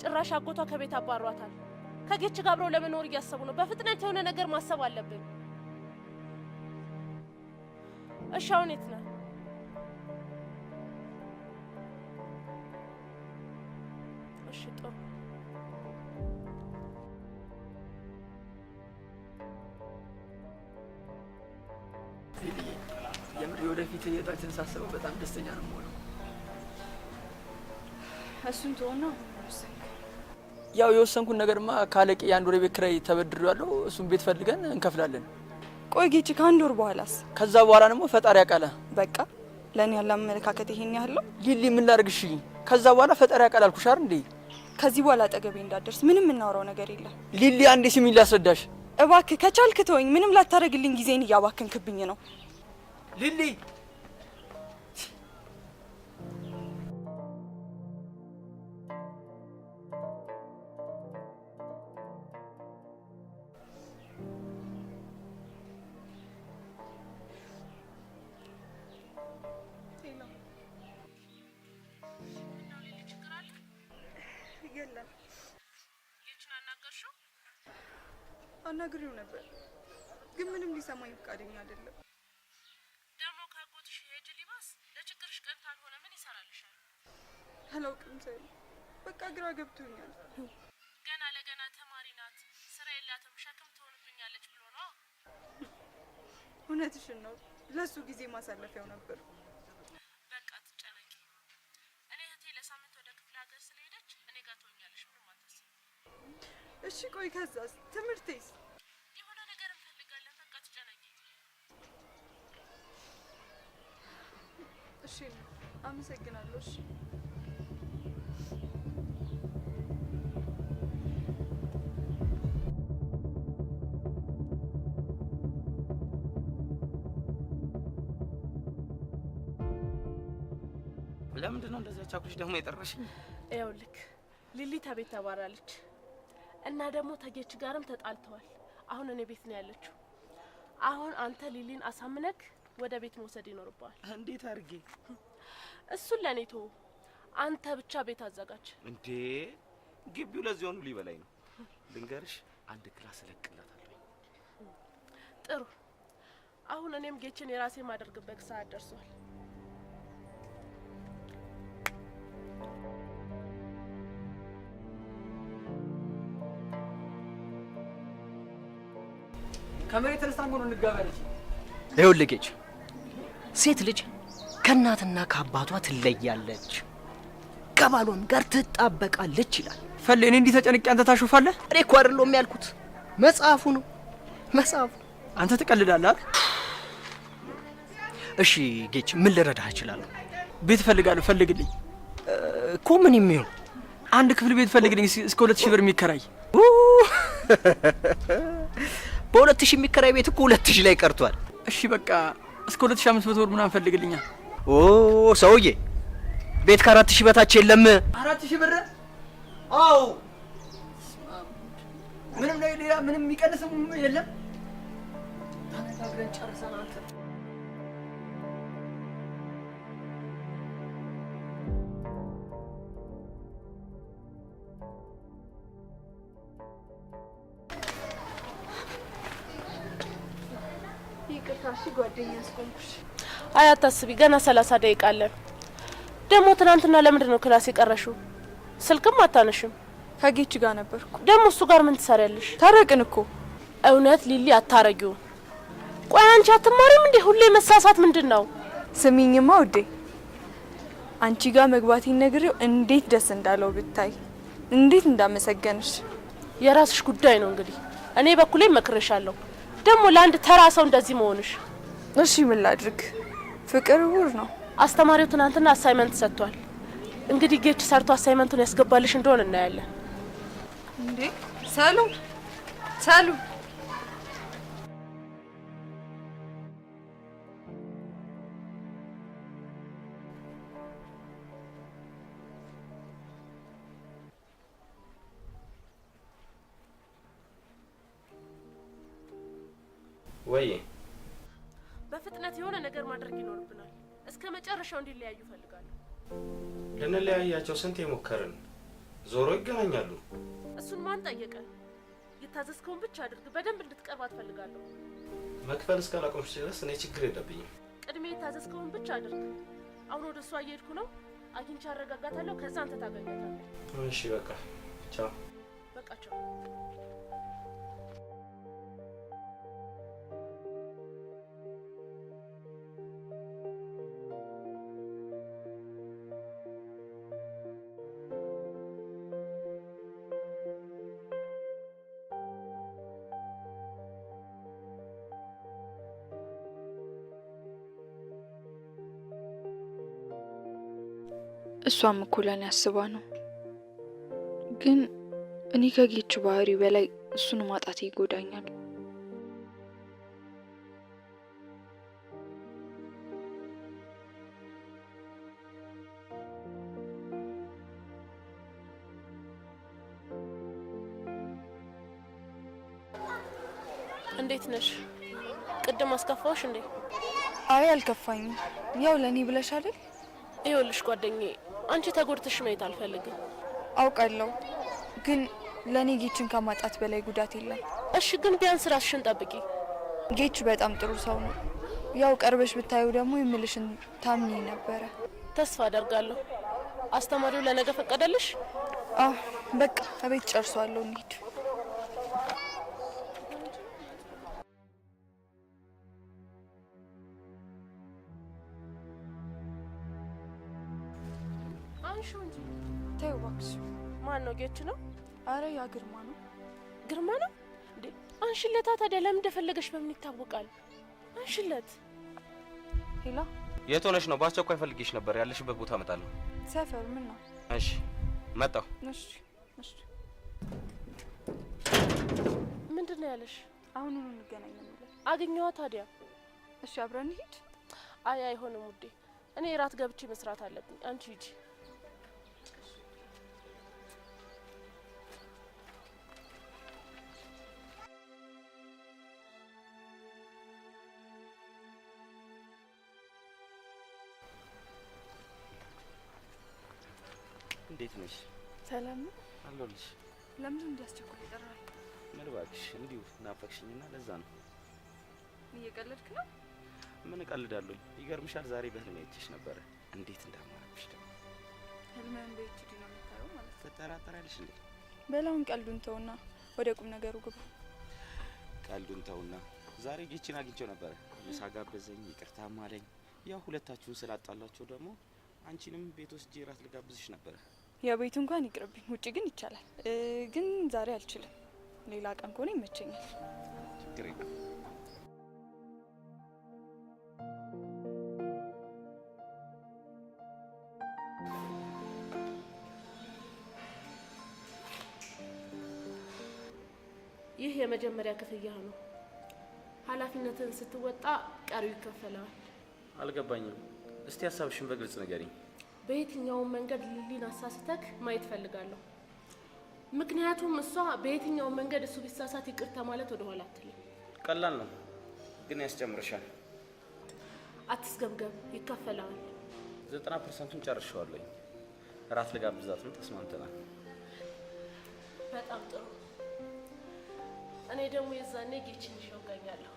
ጭራሽ አጎቷ ከቤት አባሯታል። ከጌች ጋር አብረው ለመኖር እያሰቡ ነው። በፍጥነት የሆነ ነገር ማሰብ አለብን። እሺ አሁን የት ነህ? እሺ ጥሩ። የምር ወደፊት የጣችን ሳስበው በጣም ደስተኛ ነው የምሆነው። እሱን ተወና ያው የወሰንኩን ነገርማ ካለቂ የአንድ ወር ቤት ኪራይ ተበድሬዋለሁ። እሱን ቤት ፈልገን እንከፍላለን። ቆይ ጌች ከአንድ ወር በኋላስ? ከዛ በኋላ ደግሞ ፈጣሪ ያውቃል። በቃ ለኔ ያለ አመለካከት ይሄን ያህል ነው። ሊሊ ምን ላድርግሽ? ከዛ በኋላ ፈጣሪ ያውቃል አልኩሽ አይደል እንዴ? ከዚህ በኋላ አጠገቤ እንዳትደርስ። ምንም የምናወራው ነገር የለም። ሊሊ አንዴ ስሚኝ ላስረዳሽ። እባክህ ከቻልክ ተወኝ። ምንም ላታረግልኝ ጊዜን እያባከንክብኝ ነው። ሊሊ አናግሬው ነበር ግን ምንም ሊሰማኝ ፈቃደኛ አይደለም። ደግሞ ካጎትሽ ሄጅ ሊባስ ለችግርሽ ቀን ካልሆነ ምን ይሰራልሻል? አላውቅም ሰው በቃ ግራ ገብቶኛል። ገና ለገና ተማሪ ናት፣ ስራ የላትም፣ ሸክም ትሆንብኛለች ብሎ ነው። እውነትሽን ነው። ለሱ ጊዜ ማሳለፊያው ነበር። በቃ ትጨነቂ። እኔ እህቴ ለሳምንት ወደ ክፍለ ሀገር ስለሄደች እኔ ጋር ትሆኛለሽ። ምንም አታስቢ። እሺ ቆይ ከዛስ? ትምህርቴስ? የሆነ ነገር እንፈልጋለን። በቃ ትጨነቂ። እሺ አመሰግናለሁ። እሺ ለምንድን ነው እንደዛ ቻኩልሽ ደግሞ የጠራሽኝ? ይኸውልህ ሊሊ ተቤት ተባራለች እና ደግሞ ተጌች ጋርም ተጣልተዋል። አሁን እኔ ቤት ነው ያለችው። አሁን አንተ ሊሊን አሳምነክ ወደ ቤት መውሰድ ይኖርብሃል። እንዴት አድርጌ? እሱን ለኔ ተው። አንተ ብቻ ቤት አዘጋጅ። እንዴ ግቢው ለዚህ ሆኑ ሊበላኝ ነው። ልንገርሽ አንድ ክላስ እለቅላታለሁ። ጥሩ። አሁን እኔም ጌችን የራሴ ማደርግበት ሰዓት ደርሷል። ከመሬት ተነስታን ጎን እንጋባለች። ይኸውልህ ጌች፣ ሴት ልጅ ከእናትና ከአባቷ ትለያለች፣ ከባሏም ጋር ትጣበቃለች ይላል። ፈሌ እኔ እንዲህ ተጨንቄ አንተ ታሾፋለህ? እኔ እኮ አይደለም ያልኩት፣ መጽሐፉ ነው መጽሐፉ። አንተ ትቀልዳለህ። እሺ ጌች፣ ምን ልረዳህ እችላለሁ? ቤት እፈልጋለሁ። ፈልግልኝ እኮ ምን የሚሆን አንድ ክፍል ቤት ፈልግልኝ፣ እስከ 2000 ብር የሚከራይ። በ2000 የሚከራይ ቤት እኮ 2000 ላይ ቀርቷል። እሺ በቃ እስከ 2500 ብር ምናምን ፈልግልኛ። ኦ ሰውዬ፣ ቤት ከ4000 በታች የለም። 4000 ብር? አዎ። ምንም ላይ ሌላ ምንም የሚቀንስም የለም። ተነጋግረን ጨርሰናል። ይቅርታሽ ጓደኛ አስቆምኩሽ። አይ አታስቢ፣ ገና 30 ደቂቃ አለን። ደግሞ ትናንትና ለምንድን ነው ክላስ የቀረሽው? ስልክም አታነሽም። ከጌች ጋር ነበርኩ። ደግሞ እሱ ጋር ምን ትሰሪያለሽ? ታረቅን እኮ። እውነት ሊሊ አታረጊው። ቆይ አንቺ አትማሪም እንዴ? ሁሌ መሳሳት ምንድን ነው? ስሚኝማ ውዴ፣ አንቺ ጋር መግባቴን ነግሬው እንዴት ደስ እንዳለው ብታይ፣ እንዴት እንዳመሰገንሽ። የራስሽ ጉዳይ ነው እንግዲህ። እኔ በኩሌ መክረሻለሁ። ደግሞ ለአንድ ተራ ሰው እንደዚህ መሆንሽ። እሺ ምን ላድርግ? ፍቅር ውር ነው። አስተማሪው ትናንትና አሳይመንት ሰጥቷል። እንግዲህ ጌች ሰርቶ አሳይመንቱን ያስገባልሽ እንደሆነ እናያለን። እንዴ ሰሉ ሰሉ፣ ወይ በፍጥነት የሆነ ነገር ማድረግ ይኖርብናል። እስከ መጨረሻው እንዲለያዩ ፈልጋለሁ። ልንለያያቸው ስንት የሞከርን፣ ዞሮ ይገናኛሉ። እሱን ማን ጠየቀ? የታዘዝከውን ብቻ አድርግ። በደንብ እንድትቀርባት ፈልጋለሁ። መክፈል እስካላቆምሽ ድረስ እኔ ችግር የለብኝም። ቅድሜ የታዘዝከውን ብቻ አድርግ። አሁን ወደ እሷ እየሄድኩ ነው። አግኝቼ አረጋጋታለሁ። ከዛ አንተ ታገኛታለህ። እሺ በቃ ቻው። በቃ ቻው። እሷም እኮ ለኔ አስባ ነው። ግን እኔ ከጌች ባህሪ በላይ እሱን ማጣት ይጎዳኛል። እንዴት ነሽ? ቅድም አስከፋውሽ እንዴ? አይ አልከፋኝም። ያው ለኔ ብለሽ አይደል? ይኸውልሽ ጓደኛዬ፣ አንቺ ተጎድተሽ ማየት አልፈልግም። አውቃለሁ፣ ግን ለኔ ጌችን ከማጣት በላይ ጉዳት የለም። እሺ፣ ግን ቢያንስ ራስሽን ጠብቂ። ጌች በጣም ጥሩ ሰው ነው። ያው ቀርበሽ ብታዩ ደግሞ የምልሽን ታምኚ ነበረ። ተስፋ አደርጋለሁ። አስተማሪው ለነገ ፈቀደልሽ? በቃ እቤት ጨርሷለሁ፣ እንሂድ። አንሺው እንጂ። ተይው እባክሽ። ማን ነው? ጌች ነው? አረ ያ ግርማ ነው። ግርማ ነው እንዴ? አንሽለታ። ታዲያ ለምን እንደፈለገሽ በምን ይታወቃል? አንሽለት። ሄላ፣ የት ሆነሽ ነው? በአስቸኳይ ፈልጌሽ ነበር። ያለሽበት ቦታ እመጣለሁ። ሰፈር ምን ነው? እሺ መጣሁ። እሺ እሺ። ምንድን ነው ያለሽ? አሁኑኑ እንገናኝ ነው የሚለው። አገኘዋ ታዲያ። እሺ አብረን እንሂድ። አይ አይሆንም ውዴ፣ እኔ ራት ገብቼ መስራት አለብኝ። አንቺ ሂጂ። እንዴት ነሽ? ሰላም ነው አለሁልሽ። ለምን እንዲያስቸኩል ይጠራል? ምን እባክሽ፣ እንዲሁ ናፈቅሽኝና ለዛ ነው። እየቀለድክ ነው? ምን እቀልዳለሁ? ይገርምሻል፣ ዛሬ በህልሜ አይቼሽ ነበረ። እንዴት እንዳማረብሽ ደግሞ። ህልምህን በኤችዲ ነው የምታየው ማለት ነው? ትጠራጠሪያለሽ እንዴ? በላውን ቀልዱን ተውና ወደ ቁም ነገሩ ግባ። ቀልዱን ተውና፣ ዛሬ ጌችን አግኝቼው ነበረ። ምሳ ጋበዘኝ፣ ይቅርታም አለኝ። ያው ሁለታችሁን ስላጣላችሁ ደግሞ አንቺንም ቤት ወስጄ እራት ልጋብዝሽ ነበረ። ያው ቤቱ እንኳን ይቅርብኝ፣ ውጪ ግን ይቻላል። ግን ዛሬ አልችልም። ሌላ ቀን ከሆነ ይመቸኛል። ችግር የለም። ይህ የመጀመሪያ ክፍያ ነው። ኃላፊነትን ስትወጣ ቀሪው ይከፈላል። አልገባኝም። እስቲ ሀሳብሽን በግልጽ ንገሪኝ። በየትኛውም መንገድ ሊሊን አሳስተክ ማየት ፈልጋለሁ። ምክንያቱም እሷ በየትኛውም መንገድ እሱ ቢሳሳት ይቅርታ ማለት ወደ ኋላ አትልም። ቀላል ነው ግን ያስጨምርሻል። አትስገምገም፣ ይከፈላል። 90%ን ጨርሼዋለሁ። እራት ልጋብዛት ነው፣ ተስማምተናል። በጣም ጥሩ። እኔ ደግሞ የዛኔ ጌችን ይሸውጋኛለሁ።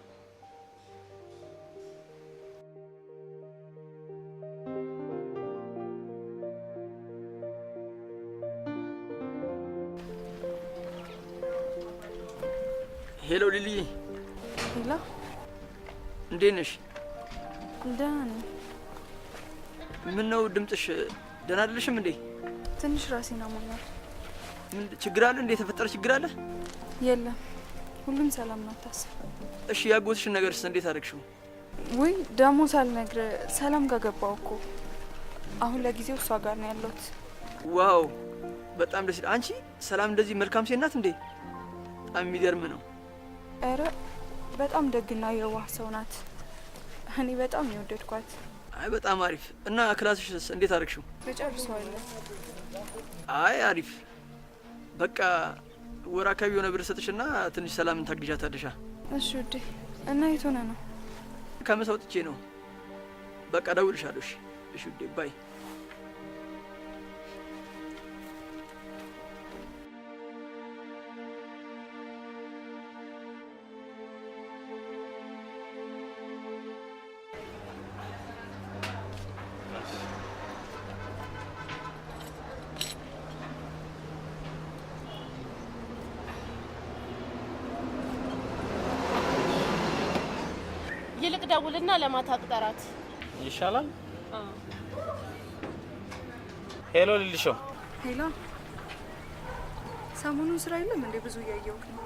ሄሎ ሊሊ። ሄሎ፣ እንዴት ነሽ? ደህና ነኝ። ምን ነው ድምፅሽ ደህና አይደለሽም እንዴ? ትንሽ ራሴን አሞኛል። ምን ችግር አለ እንዴ? የተፈጠረ ችግር አለ? የለም፣ ሁሉም ሰላም ነው፣ አታስብ። እሺ ያጎትሽን ነገርስ እንዴት አደረግሽው? ውይ ደግሞ ሳልነግርህ ሰላም ጋር ገባሁ እኮ። አሁን ለጊዜው እሷ ጋር ነው ያለሁት። ዋው በጣም ደስ ይላል። አንቺ ሰላም እንደዚህ መልካም ሴት ናት እንዴ? በጣም የሚገርም ነው። ኧረ በጣም ደግና የዋህ ሰው ናት። እኔ በጣም ነው የወደድኳት። አይ በጣም አሪፍ። እና ክላስሽስ እንዴት አደረግሽው? እጨርሰዋለሁ። አይ አሪፍ። በቃ ወር አካባቢ የሆነ ብር ሰጥሽና ትንሽ ሰላምን ታግዣታለሽ። እሺ ውዴ። እና የት ሆነ ነው? ከምሳ ወጥቼ ነው። በቃ እደውልልሻለሁ። እሺ እሺ ውዴ ባይ። ደውልና ለማታ ቅጠራት ይሻላል። ሄሎ ልልሾ። ሄሎ፣ ሰሞኑን ስራ የለም እንዴ? ብዙ እያየሁህ ነው።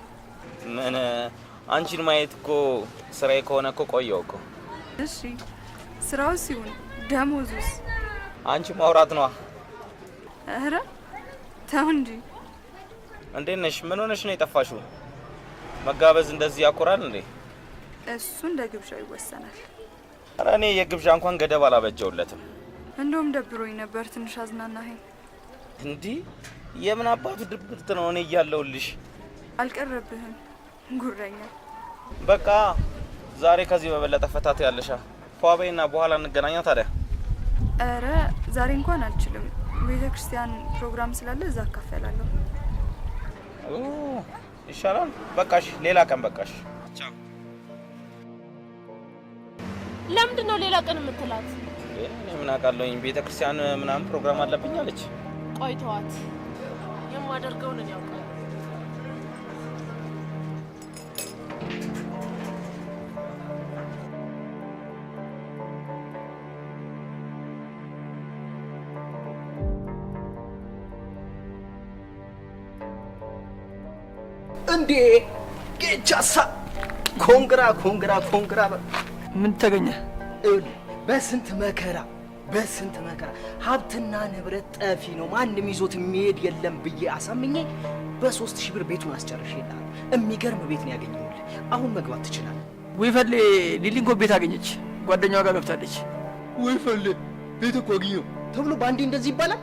ምን አንቺን ማየት እኮ ስራዬ ከሆነ እኮ ቆየሁ እኮ። እሺ ስራው ሲሆን ደሞዙስ? አንቺ ማውራት ነዋ። ኧረ ተው እንጂ። እንዴት ነሽ? ምን ሆነሽ ነው የጠፋሽው? መጋበዝ እንደዚህ ያኮራል እንዴ? እሱ እንደ ግብዣው ይወሰናል። ኧረ እኔ የግብዣ እንኳን ገደብ አላበጀውለትም። እንደውም ደብሮኝ ነበር፣ ትንሽ አዝናናኸኝ። እንዲህ የምን አባቱ ድብርት ነው? እኔ እያለሁልሽ። አልቀረብህም ጉረኛ። በቃ ዛሬ ከዚህ በበለጠ ፈታት ያለሻ። ፏበይና በኋላ እንገናኛ ታዲያ። ኧረ ዛሬ እንኳን አልችልም፣ ቤተ ክርስቲያን ፕሮግራም ስላለ እዛ አካፈላለሁ። ይሻላል። በቃሽ፣ ሌላ ቀን በቃሽ። ቻው። ለምንድን ነው ሌላ ቀን የምትላት? እኔ ምን አውቃለሁኝ፣ ቤተ ክርስቲያን ምናምን ፕሮግራም አለብኝ አለች። ቆይ ተዋት፣ የማደርገውን እኔ ያውቃለሁ። እንዴ ጌቻሳ ኮንግራ ኮንግራ ኮንግራ። ምን ተገኘ? በስንት መከራ ሀብትና ንብረት ጠፊ ነው፣ ማንም ይዞት የሚሄድ የለም ብዬ አሳምኜ በ3000 ብር ቤቱን አስጨርሼልሃለሁ። የሚገርም ቤት ነው ያገኘሁልህ። አሁን መግባት ትችላለህ። ወይ ፈሌ ሊሊንኮ ቤት አገኘች፣ ጓደኛዋ ጋር ገብታለች። ወይ ፈሌ ቤት እኮ አገኘሁ ተብሎ በአንዴ እንደዚህ ይባላል?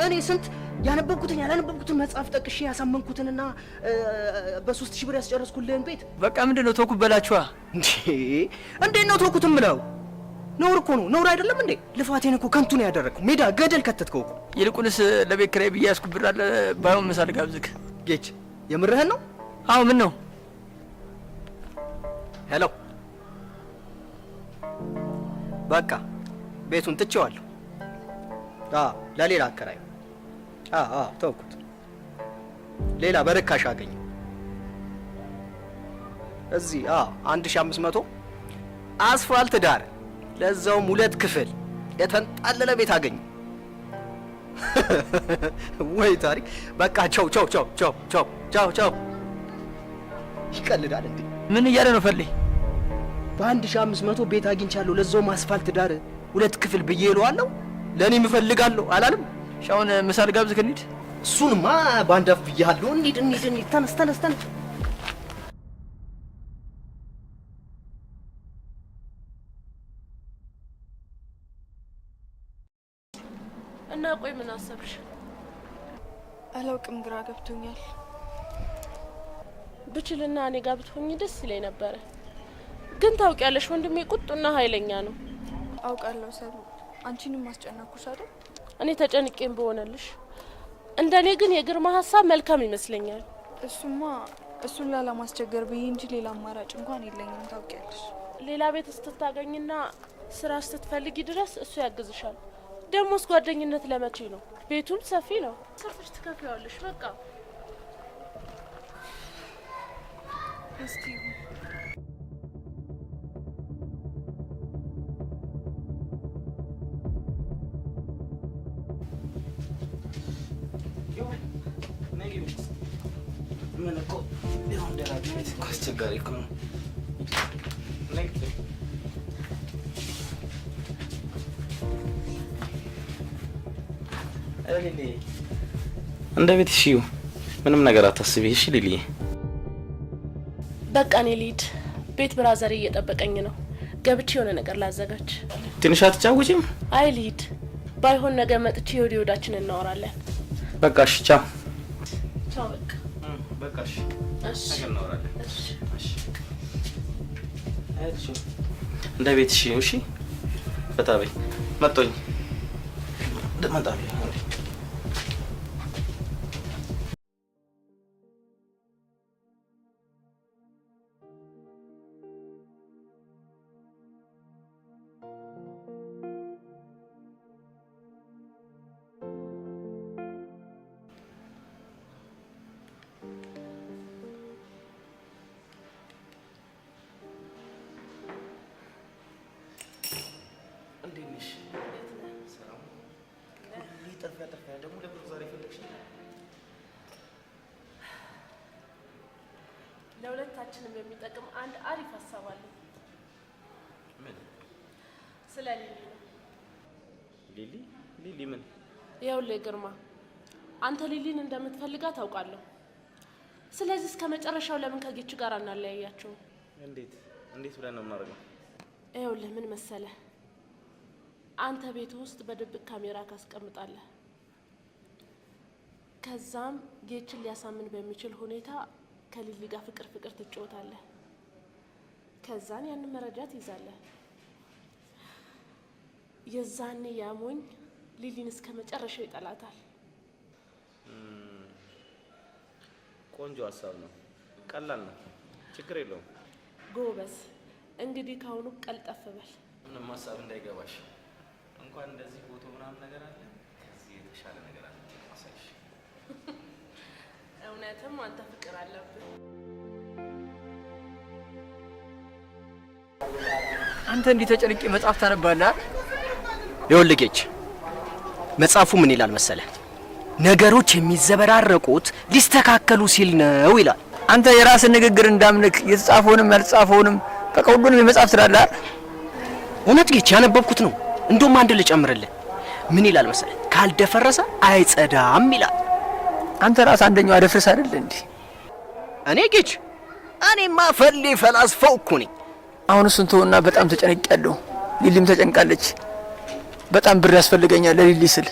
እኔ ስንት ያነበብኩትን ያላነበብኩትን መጽሐፍ ጠቅሼ ያሳመንኩትንና በ3000 ብር ያስጨረስኩልህን ቤት በቃ ምንድን ነው ተውኩት በላችኋ። እንዴት ነው ተውኩት እምለው? ነውር እኮ ነው። ነውር አይደለም እንዴ? ልፋቴን እኮ ከንቱ ነው ያደረግኩ። ሜዳ ገደል ከተትከው እኮ። ይልቁንስ ለቤት ኪራይ ብዬ ያዝኩት ብር አለ፣ ባይሆን ምሳ ልጋብዝህ። ጌች የምርህን ነው? አዎ ምን ነው? ሄሎ በቃ ቤቱን ትቼዋለሁ። ለሌላ አከራዩ ተውኩት። ሌላ በርካሽ አገኘ። እዚህ 1500 አስፋልት ዳር፣ ለዛውም 2 ክፍል የተንጣለለ ቤት አገኘ። ወይ ታሪክ! በቃ ቻው ቻው ቻው ቻው ቻው ቻው ቻው። ይቀልዳል እንዴ? ምን እያለ ነው ፈሌ? በ1500 ቤት አግኝቻለሁ፣ ለዛውም አስፋልት ዳር 2 ክፍል ብዬ እለዋለሁ። ለእኔም እፈልጋለሁ አላለም? ሻውን ምሳ ልጋብዝህ እንሂድ። እሱንማ ባንዳፍ ብያለሁ። እንሂድ እንሂድ እንሂድ። ተነስ ተነስ ተነስ። እና ቆይ ምን አሰብሽ? አላውቅም፣ ግራ ገብቶኛል። ብችልና እኔ ጋር ብትሆኚ ደስ ይለኝ ነበረ። ግን ታውቂያለሽ ወንድሜ ቁጡና ኃይለኛ ነው። አውቃለሁ ሰሩ፣ አንቺንም ማስጨነኩሽ አይደል? እኔ ተጨንቄም በሆነልሽ። እንደኔ ግን የግርማ ሀሳብ መልካም ይመስለኛል። እሱን ላለማስቸገር ብዬ እንጂ ሌላ አማራጭ እንኳን የለኝም። ታውቂያለሽ፣ ሌላ ቤት ስትታገኝና ስራ ስትፈልጊ ድረስ እሱ ያግዝሻል። ደሞስ ጓደኝነት ለመቼ ነው? ቤቱም ሰፊ ነው፣ ሰርተሽ ትከፍያለሽ። በቃ እስቲ ምን እኮ ቢሆን ደራቢ ቤት እኮ አስቸጋሪ እኮ ነው። እንደ ቤት እሺ፣ ምንም ነገር አታስቢ እሺ ሊሊ። በቃ እኔ ልሂድ፣ ቤት ብራዘር እየጠበቀኝ ነው። ገብቼ የሆነ ነገር ላዘጋጅ። ትንሽ አትጫውጪም? አይ ልሂድ፣ ባይሆን ነገ መጥቼ ወዲያችን እናወራለን። በቃ እሺ፣ ቻው ቻው። በቃ በቃ እሺ፣ እሺ፣ ነገ እናወራለን። እሺ፣ እሺ። እንደ ቤት እሺ፣ እሺ። ፈታ በይ። መጣሁኝ ደመጣለሁ። ለሁለታችንም የሚጠቅም አንድ አሪፍ ሀሳብ አለ። ምን? ስለ ሊሊ ነው። ሊሊ ምን? ይኸውልህ ግርማ፣ አንተ ሊሊን እንደምትፈልጋት ታውቃለሁ። ስለዚህ እስከ መጨረሻው ለምን ከጌች ጋር እናለያያቸው? እንዴት ብለን ነው የማደርገው? ይኸውልህ ምን መሰለህ፣ አንተ ቤት ውስጥ በድብቅ ካሜራ ካስቀምጣለህ። ከዛም ጌችን ሊያሳምን በሚችል ሁኔታ ከሊሊ ጋር ፍቅር ትጫወታለህ። ከዛን ያንን መረጃ ትይዛለህ። የዛኔ ያሞኝ ሊሊን እስከ መጨረሻው ይጠላታል። ቆንጆ ሀሳብ ነው። ቀላል ነው። ችግር የለውም። ጎበዝ። እንግዲህ ካሁኑ ቀልጠፍ በል። ምንም ሀሳብ እንዳይገባሽ። እንኳን እንደዚህ ፎቶ ምናምን ነገር አለ፣ ከዚህ የተሻለ ነገር አለ ማሳይሽ። እውነትም አንተ ፍቅር አለብህ። አንተ እንዲህ ተጨንቄ መጽሐፍ ታነባለህ? ይኸውልህ መጽሐፉ ምን ይላል መሰለህ? ነገሮች የሚዘበራረቁት ሊስተካከሉ ሲል ነው ይላል። አንተ የራስን ንግግር እንዳምልክ የተጻፈውንም ያልጻፈውንም በቃ ሁሉንም የመጽሐፍ ትላለህ አይደል? እውነት ጌች ያነበብኩት ነው። እንደውም አንድ ልጨምርልህ። ምን ይላል መሰለህ? ካልደፈረሰ አይጸዳም ይላል። አንተ ራስ አንደኛው አደፍርስ አይደል እንዴ? እኔ ጌች እኔማ ፈላስፋው እኮ ነኝ። አሁን እሱን ተውና በጣም ተጨንቄያለሁ። ሊሊም ተጨንቃለች። በጣም ብር ያስፈልገኛል ለሊሊ ስል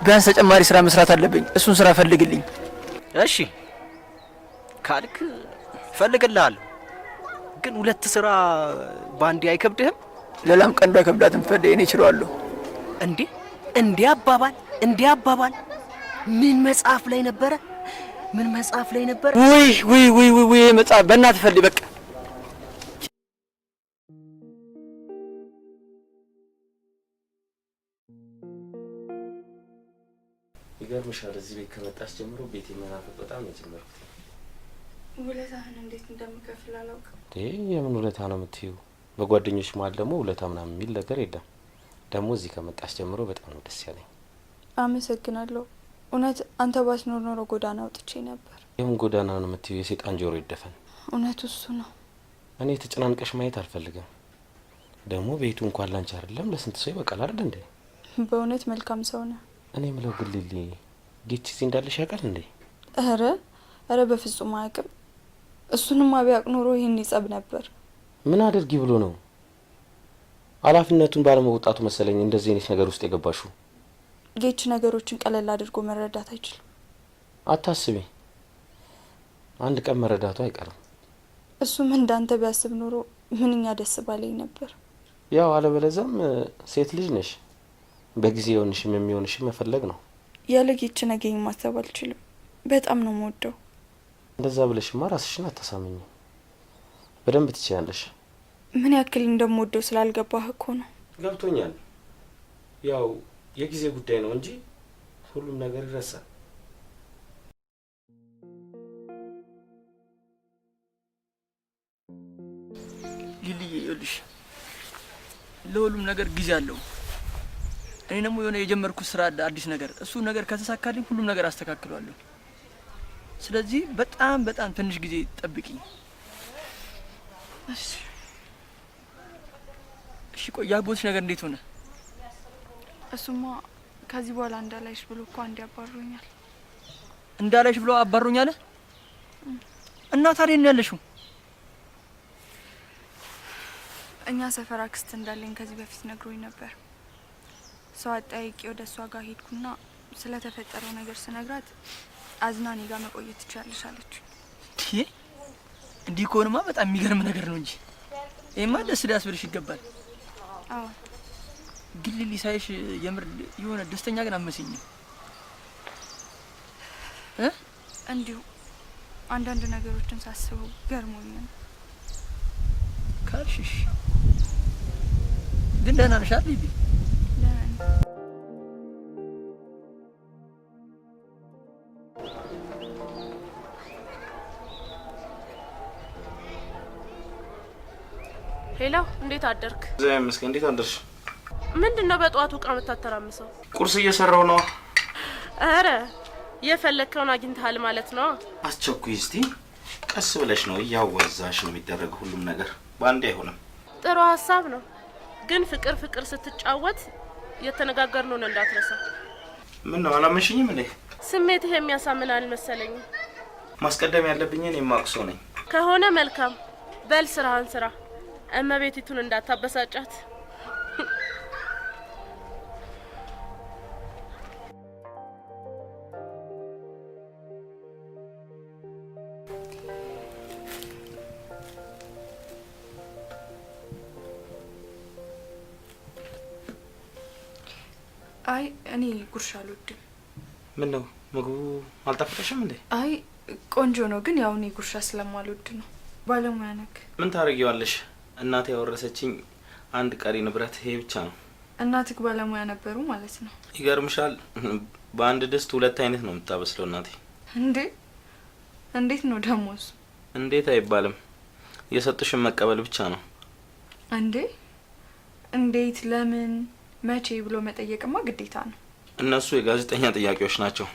ቢያንስ ተጨማሪ ስራ መስራት አለብኝ። እሱን ስራ ፈልግልኝ። እሺ ካልክ ፈልግልሃለሁ። ግን ሁለት ስራ ባንዴ አይከብድህም? ሌላም ቀንዷ አይከብዳትም። ፈለኝ እኔ እችላለሁ። እንዴ አባባል ምን መጽሐፍ ላይ ነበረ? ውይ መጽሐፍ በእናትህ ፈልግ በቃ። ይገርምሻል፣ እዚህ ቤት ከመጣሽ ጀምሮ ቤት የመናፈቅ በጣም ነው የጀመርኩት። ውለታህን እንዴት እንደምከፍል አላውቅም። የምን ውለታ ነው የምትይው? በጓደኞች መሀል ደግሞ ውለታ ምናምን የሚል ነገር የለም። ደግሞ እዚህ ከመጣሽ ጀምሮ በጣም ነው ደስ ያለኝ። አመሰግናለሁ። እውነት አንተ ባትኖር ኖሮ ጎዳና ወጥቼ ነበር። የምን ጎዳና ነው የምትይው? የሰይጣን ጆሮ ይደፈን። እውነቱ እሱ ነው። እኔ ተጨናንቀሽ ማየት አልፈልግም። ደግሞ ቤቱ እንኳን ላንቺ አይደለም ለስንት ሰው ይበቃል አይደል እንዴ? በእውነት መልካም ሰው ነህ። እኔ ምለው ግን ሊሊ ጌች እዚህ እንዳለሽ ያውቃል እንዴ? ኧረ በፍጹም አያውቅም። እሱንማ ቢያውቅ ኖሮ ይህን ይጸብ ነበር። ምን አድርጊ ብሎ ነው? ኃላፊነቱን ባለመውጣቱ መሰለኝ እንደዚህ አይነት ነገር ውስጥ የገባሽው። ጌች ነገሮችን ቀለል አድርጎ መረዳት አይችልም። አታስቢ፣ አንድ ቀን መረዳቱ አይቀርም። እሱም እንዳንተ ቢያስብ ኖሮ ምንኛ ደስ ባለኝ ነበር። ያው አለበለዚያም ሴት ልጅ ነሽ፣ በጊዜ የሆንሽም የሚሆንሽም መፈለግ ነው። ያለ ጌች ነገኝ ማሰብ አልችልም። በጣም ነው የምወደው። እንደዛ ብለሽማ ራስሽን አታሳምኝ። በደንብ ትችያለሽ። ምን ያክል እንደምወደው ስላልገባህ እኮ ነው። ገብቶኛል። ያው የጊዜ ጉዳይ ነው እንጂ ሁሉም ነገር ይረሳል። ሊሊዬ ይኸውልሽ ለሁሉም ነገር ጊዜ አለው። እኔ ደግሞ የሆነ የጀመርኩት ስራ አለ አዲስ ነገር። እሱ ነገር ከተሳካልኝ ሁሉም ነገር አስተካክለዋለሁ። ስለዚህ በጣም ትንሽ ጊዜ ጠብቂኝ። እሺ ቆይ ያጎትሽ ነገር እንዴት ሆነ? እሱማ ከዚህ በኋላ እንዳላይሽ ብሎ እኮ አንዴ አባሮኛል። እንዳላይሽ ብሎ አባሮኛል? እና ታዲያ ነው ያለሽው? እኛ ሰፈር አክስት እንዳለኝ ከዚህ በፊት ነግሮኝ ነበር። ሰው አጠያይቄ ወደ እሷ ጋር ሄድኩና ስለተፈጠረው ነገር ስነግራት አዝና እኔ ጋር መቆየት ትችላለሽ አለች። እንዲህ ከሆነማ በጣም የሚገርም ነገር ነው እንጂ ይሄማ ደስ ሊያስብልሽ ይገባል። አዎ ግን ሊሊ ሳይሽ የምር የሆነ ደስተኛ ግን አትመስይኝም። እንዲሁ አንዳንድ ነገሮችን ሳስበው ገርሞኝ ነው። ካልሽሽ ግን ደህና ነሽ አይደል ሊሊ? ሄሎ፣ እንዴት አደርክ? እግዚአብሔር ይመስገን። እንዴት አደርሽ? ምንድነው በጠዋቱ ዕቃ የምታተራምሰው? ቁርስ እየሰራው ነው። አረ የፈለከውን አግኝተሃል ማለት ነው። አስቸኩይ እስቲ ቀስ ብለሽ ነው እያዋዛሽ ነው የሚደረገው ሁሉም ነገር በአንዴ አይሆንም። ጥሩ ሀሳብ ነው፣ ግን ፍቅር ስትጫወት የተነጋገርነውን እንዳትረሳ። ምን ነው አላመንሽኝም እንዴ? ስሜትህ የሚያሳምን አልመሰለኝም። ማስቀደም ያለብኝን የማቅሰው ነኝ። ከሆነ መልካም፣ በል ስራህን ስራ። እመቤቲቱን እንዳታበሳጫት። አይ እኔ ጉርሻ አልወድም። ምን ነው ምግቡ አልጣፈጠሽም እንዴ? አይ ቆንጆ ነው፣ ግን ያው እኔ ጉርሻ ስለማልወድ ነው። ባለሙያ ነክ ምን ታረጊዋለሽ? እናቴ ያወረሰችኝ አንድ ቀሪ ንብረት ይሄ ብቻ ነው። እናትክ ባለሙያ ነበሩ ማለት ነው? ይገርምሻል፣ በአንድ ድስት ሁለት አይነት ነው የምታበስለው እናቴ። እንዴ እንዴት ነው ደሞስ? እንዴት አይባልም፣ የሰጡሽን መቀበል ብቻ ነው። እንዴ እንዴት፣ ለምን፣ መቼ ብሎ መጠየቅማ ግዴታ ነው። እነሱ የጋዜጠኛ ጥያቄዎች ናቸው፣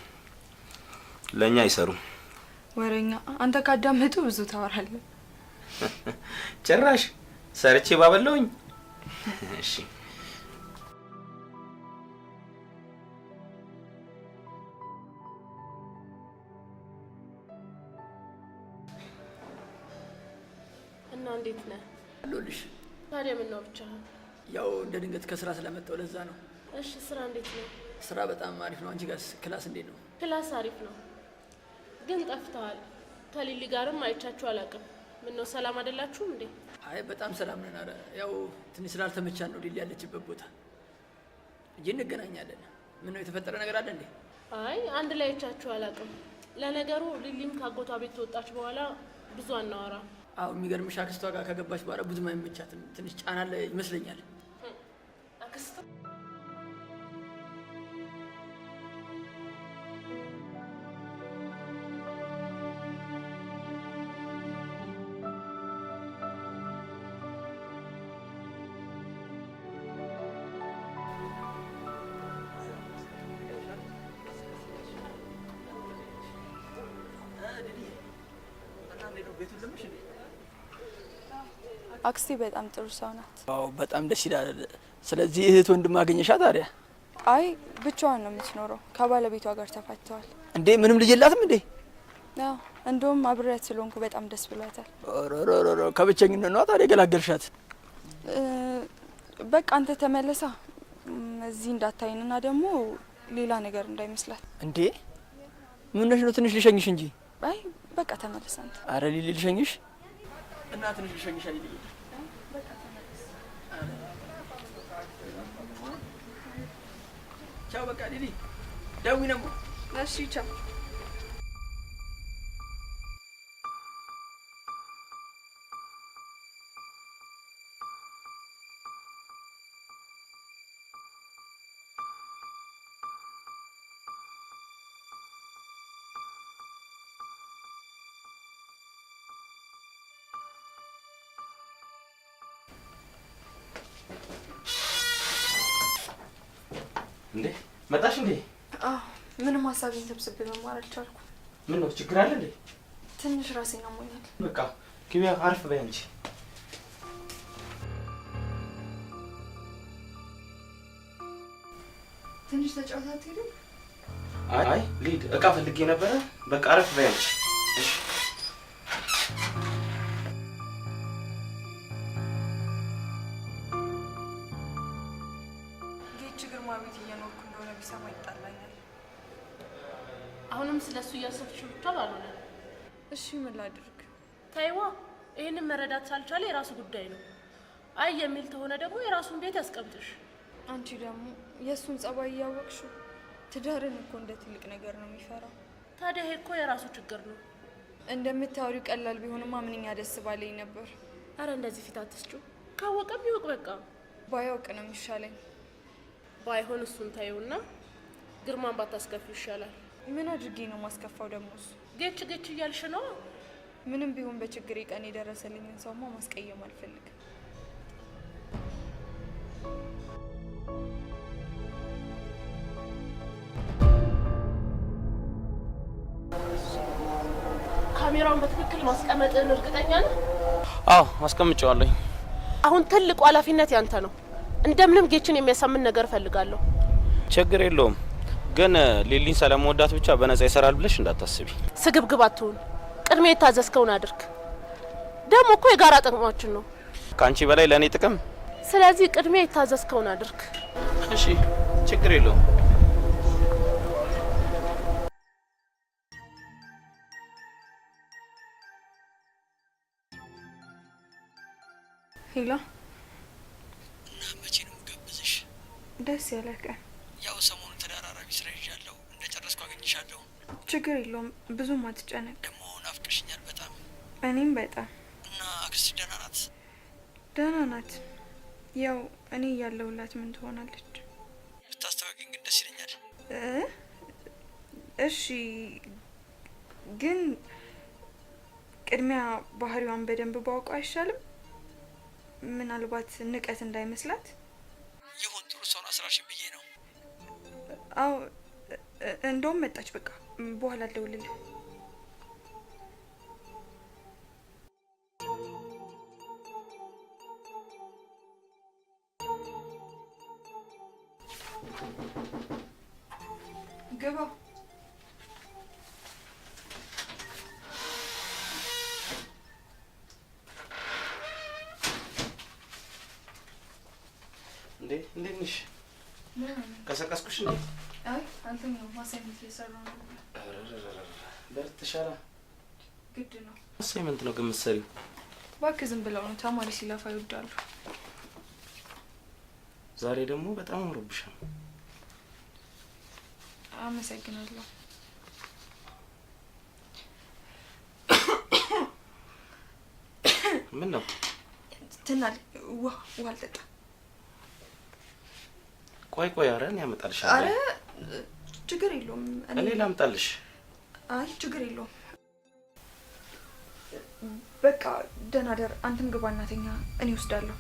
ለኛ አይሰሩም። ወሬኛ አንተ ካዳመጡ ብዙ ታወራለህ። ጭራሽ ሰርቼ ባበለውኝ። እሺ እና እንዴት ነህ? አለሁልሽ። ታዲያ ምን ነው ብቻህን? ያው እንደ ድንገት ከስራ ስለመጣሁ ለዛ ነው። እሺ ስራ እንዴት ነው? ስራ በጣም አሪፍ ነው። አንቺ ጋርስ ክላስ እንዴት ነው? ክላስ አሪፍ ነው፣ ግን ጠፍተሃል። ከሊሊ ጋርም አይቻችሁ አላውቅም። ምን ነው ሰላም አይደላችሁም እንዴ? አይ በጣም ሰላም ነን። ኧረ ያው ትንሽ ስላልተመቻን ነው ሊሊ ያለችበት ቦታ እንጂ እንገናኛለን። ምን ነው የተፈጠረ ነገር አለ እንዴ? አይ አንድ ላይ አይቻችሁ አላውቅም። ለነገሩ ሊሊም ካጎቷ ቤት ተወጣች በኋላ ብዙ አናወራ። አዎ የሚገርምሽ አክስቷ ጋር ከገባች በኋላ ብዙም አይመቻትም። ትንሽ ጫና አለ ይመስለኛል። አክስቷ አክስቴ በጣም ጥሩ ሰው ናት። አዎ በጣም ደስ ይላል። ስለዚህ እህት ወንድም አገኘሻ ታዲያ? አይ ብቻዋን ነው የምትኖረው፣ ከባለቤቷ ጋር ተፋተዋል። እንዴ ምንም ልጅ የላትም እንዴ? አዎ እንደውም አብሬያት ስለሆንኩ በጣም ደስ ብሏታል። ኦሮሮሮ ከብቸኝነት ነው ታዲያ የገላገልሻት? በቃ አንተ ተመለሳ እዚህ እንዳታይንና ደግሞ ሌላ ነገር እንዳይመስላት። እንዴ ምን ነሽ ነው? ትንሽ ልሸኝሽ እንጂ። አይ በቃ ተመለስ አንተ። አረ ሊሊ ልሸኝሽ እና ትንሽ ልሸኝሽ አይደል? በቃ ተመለስ። ቻው በቃ ሊሊ ደውይ ነው። እሺ ቻው። እንዴ መጣሽ እንዴ? አዎ ምንም ሀሳቤን ሰብስቤ መማር አልቻልኩም። ምን ነው ችግር አለ እንዴ? ትንሽ ራሴን አሞኛል። በቃ ግቢያ አርፍ በይ አንቺ። ትንሽ ተጫውታት ሄዱ። አይ ልሂድ፣ እቃ ፈልጌ ነበረ። በቃ አረፍ በይ አንቺ። እሺ ቤት እየኖርኩ እንደሆነ ቢሰማ ይጣላኛል። አሁንም ስለሱ እያሰብሽ ብቻ ባልሆነ። እሺ ምን ላድርግ? ታይዋ ይሄንን መረዳት ሳልቻለ የራሱ ጉዳይ ነው። አይ የሚል ተሆነ ደግሞ የራሱን ቤት ያስቀምጥሽ። አንቺ ደግሞ የእሱን ጸባይ እያወቅሽው ትዳርን እኮ እንደ ትልቅ ነገር ነው የሚፈራው። ታዲያ ይሄ እኮ የራሱ ችግር ነው። እንደምታወሪው ቀላል ቢሆንማ ምንኛ ደስ ባለኝ ነበር። አረ እንደዚህ ፊት አትስጪው። ካወቀም ይወቅ በቃ። ባያውቅ ነው የሚሻለኝ። ባይሆን እሱን ታዩና ግርማን ባታስከፊው ይሻላል። ምን አድርጌ ነው ማስከፋው? ደግሞ እሱ ጌች ጌች እያልሽ ነው። ምንም ቢሆን በችግሬ ቀን የደረሰልኝን ሰውማ ማስቀየም አልፈልግም። ካሜራውን በትክክል ማስቀመጥን እርግጠኛ ነህ? አዎ አስቀምጬዋለሁ። አሁን ትልቁ ኃላፊነት ያንተ ነው። እንደምንም ጌችን የሚያሳምን ነገር ፈልጋለሁ። ችግር የለውም ግን ሊሊን ስለምወዳት ብቻ በነፃ ይሰራል ብለሽ እንዳታስቢ። ስግብግብ አትሁን። ቅድሜ የታዘዝከውን አድርግ። ደግሞ እኮ የጋራ ጥቅማችን ነው። ካንቺ በላይ ለኔ ጥቅም። ስለዚህ ቅድሜ የታዘዝከውን አድርግ። እሺ ችግር የለውም። ሄሎ እና መቼ ነው የምጋብዝሽ? ደስ ያለህ ቀን። ያው ሰሞኑን ተደራራቢ ስራ ይዣለሁ። እንደጨረስኩ አገኝሻለሁ። ችግር የለውም ብዙም አትጨነቅ። ደግሞ ናፍቀሽኛል በጣም። እኔም በጣም። እና አክስት ደህና ናት? ደህና ናት። ያው እኔ እያለሁላት ምን ትሆናለች? ብታስተዋወቂኝ ግን ደስ ይለኛል። እሺ ግን ቅድሚያ ባህሪዋን በደንብ ባውቀው አይሻልም? ምናልባት ንቀት እንዳይመስላት። ይሁን ጥሩ ሰውን አስራሽን ብዬ ነው። አዎ እንደውም መጣች። በቃ በኋላ ልደውልልህ። ግባ። እንዴት ነሽ? ቀሰቀስኩሽ እንዴ? አይ አልተኛውም። አሳይመንት እየሰራሁ ነው። በርትሻላ። ግድ ነው። አሳይመንት ነው ግን የምትሰሪው? እባክህ ዝም ብለው ነው። ተማሪ ሲለፋ ይወዳሉ። ዛሬ ደግሞ በጣም አምሮብሻል። አመሰግናለሁ። ምን ነው? ትናል ውሃ አልጠጣ። ቆይ ኧረ እኔ አመጣልሻለሁ። አረ ችግር የለውም። እኔ ላምጣልሽ። አይ ችግር የለውም። በቃ ደህና ደር። አንተም ግባ እናተኛ። እኔ ወስዳለሁ።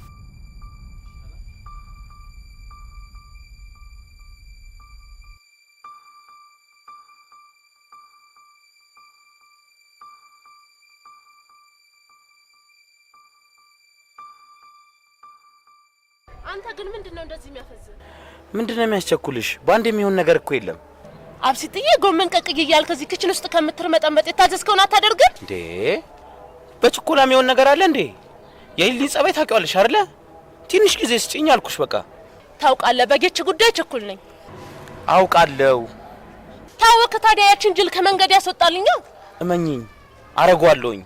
አንተ ግን ምንድነው እንደዚህ የሚያፈዝ? ምንድነው የሚያስቸኩልሽ? ባንድ የሚሆን ነገር እኮ የለም። አብሲጥዬ ጎመን ቀቅዬ እያልክ እዚህ ክችን ውስጥ ከምትርመጠመጥ የታዘዝከውን አታደርግም እንዴ? በችኮላ የሚሆን ነገር አለ እንዴ? የሊሊ ጸባይ ታውቂዋለሽ አይደለ? ትንሽ ጊዜ ስጪኝ አልኩሽ። በቃ ታውቃለህ፣ በጌች ጉዳይ ችኩል ነኝ። አውቃለሁ። ታወክ ታዲያ ያችን ጅል ከመንገድ ያስወጣልኛ። እመኚኝ አረጋለሁኝ።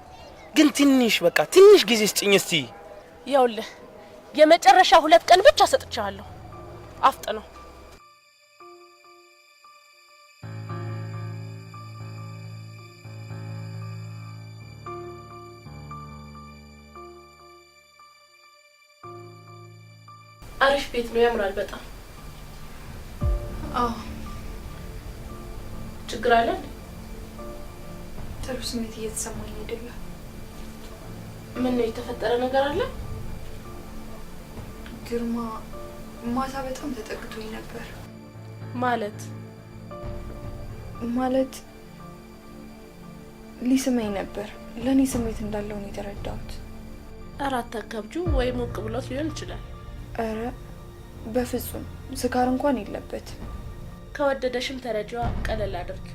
ግን ትንሽ በቃ ትንሽ ጊዜ ስጪኝ እስቲ። ይኸውልህ የመጨረሻ 2 ቀን ብቻ ሰጥቻለሁ። አፍጥነው። አሪፍ ቤት ነው፣ ያምራል በጣም። አዎ ችግር አለ? ጥሩ ስሜት እየተሰማኝ አይደለም። ምን ነው የተፈጠረ ነገር አለ? ግርማ ማታ በጣም ተጠግቶኝ ነበር። ማለት ሊስመኝ ነበር። ለኔ ስሜት እንዳለው ነው የተረዳሁት። አራት አካብጁ ወይ ሞቅ ብሎት ሊሆን ይችላል። አረ በፍጹም ስካር እንኳን የለበት። ከወደደሽም ተረጃዋ ቀለል አድርጊው።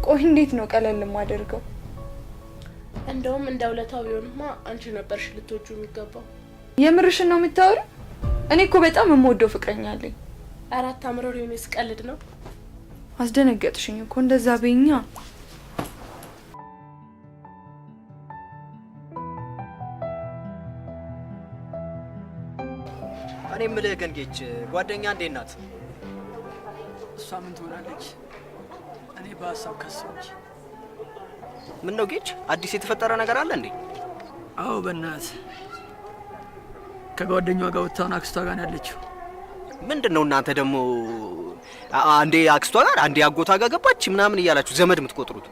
ቆይ እንዴት ነው ቀለል ማደርገው? እንደውም እንደውለታው ቢሆንማ አንቺ ነበርሽ ልትወጁ የሚገባው። የምርሽን ነው የምታወሪው? እኔ እኮ በጣም የምወደው ፍቅረኛ አለኝ። አራት አምሮር የሚስ ቀልድ ነው። አስደነገጥሽኝ እኮ እንደዛ በእኛ። እኔ የምልህ ግን ጌች ጓደኛ እንዴት ናት? እሷ ምን ትሆናለች? እኔ በሀሳብ ከሰውች። ምን ነው ጌች አዲስ የተፈጠረ ነገር አለ እንዴ? አዎ በእናት ከጓደኛዋ ጋር ወጣና አክስቷ ጋር ያለችው። ምንድነው እናንተ ደግሞ አንዴ አክስቷ ጋር አንዴ አጎቷ ጋር ገባች ምናምን እያላችሁ ዘመድ የምትቆጥሩት?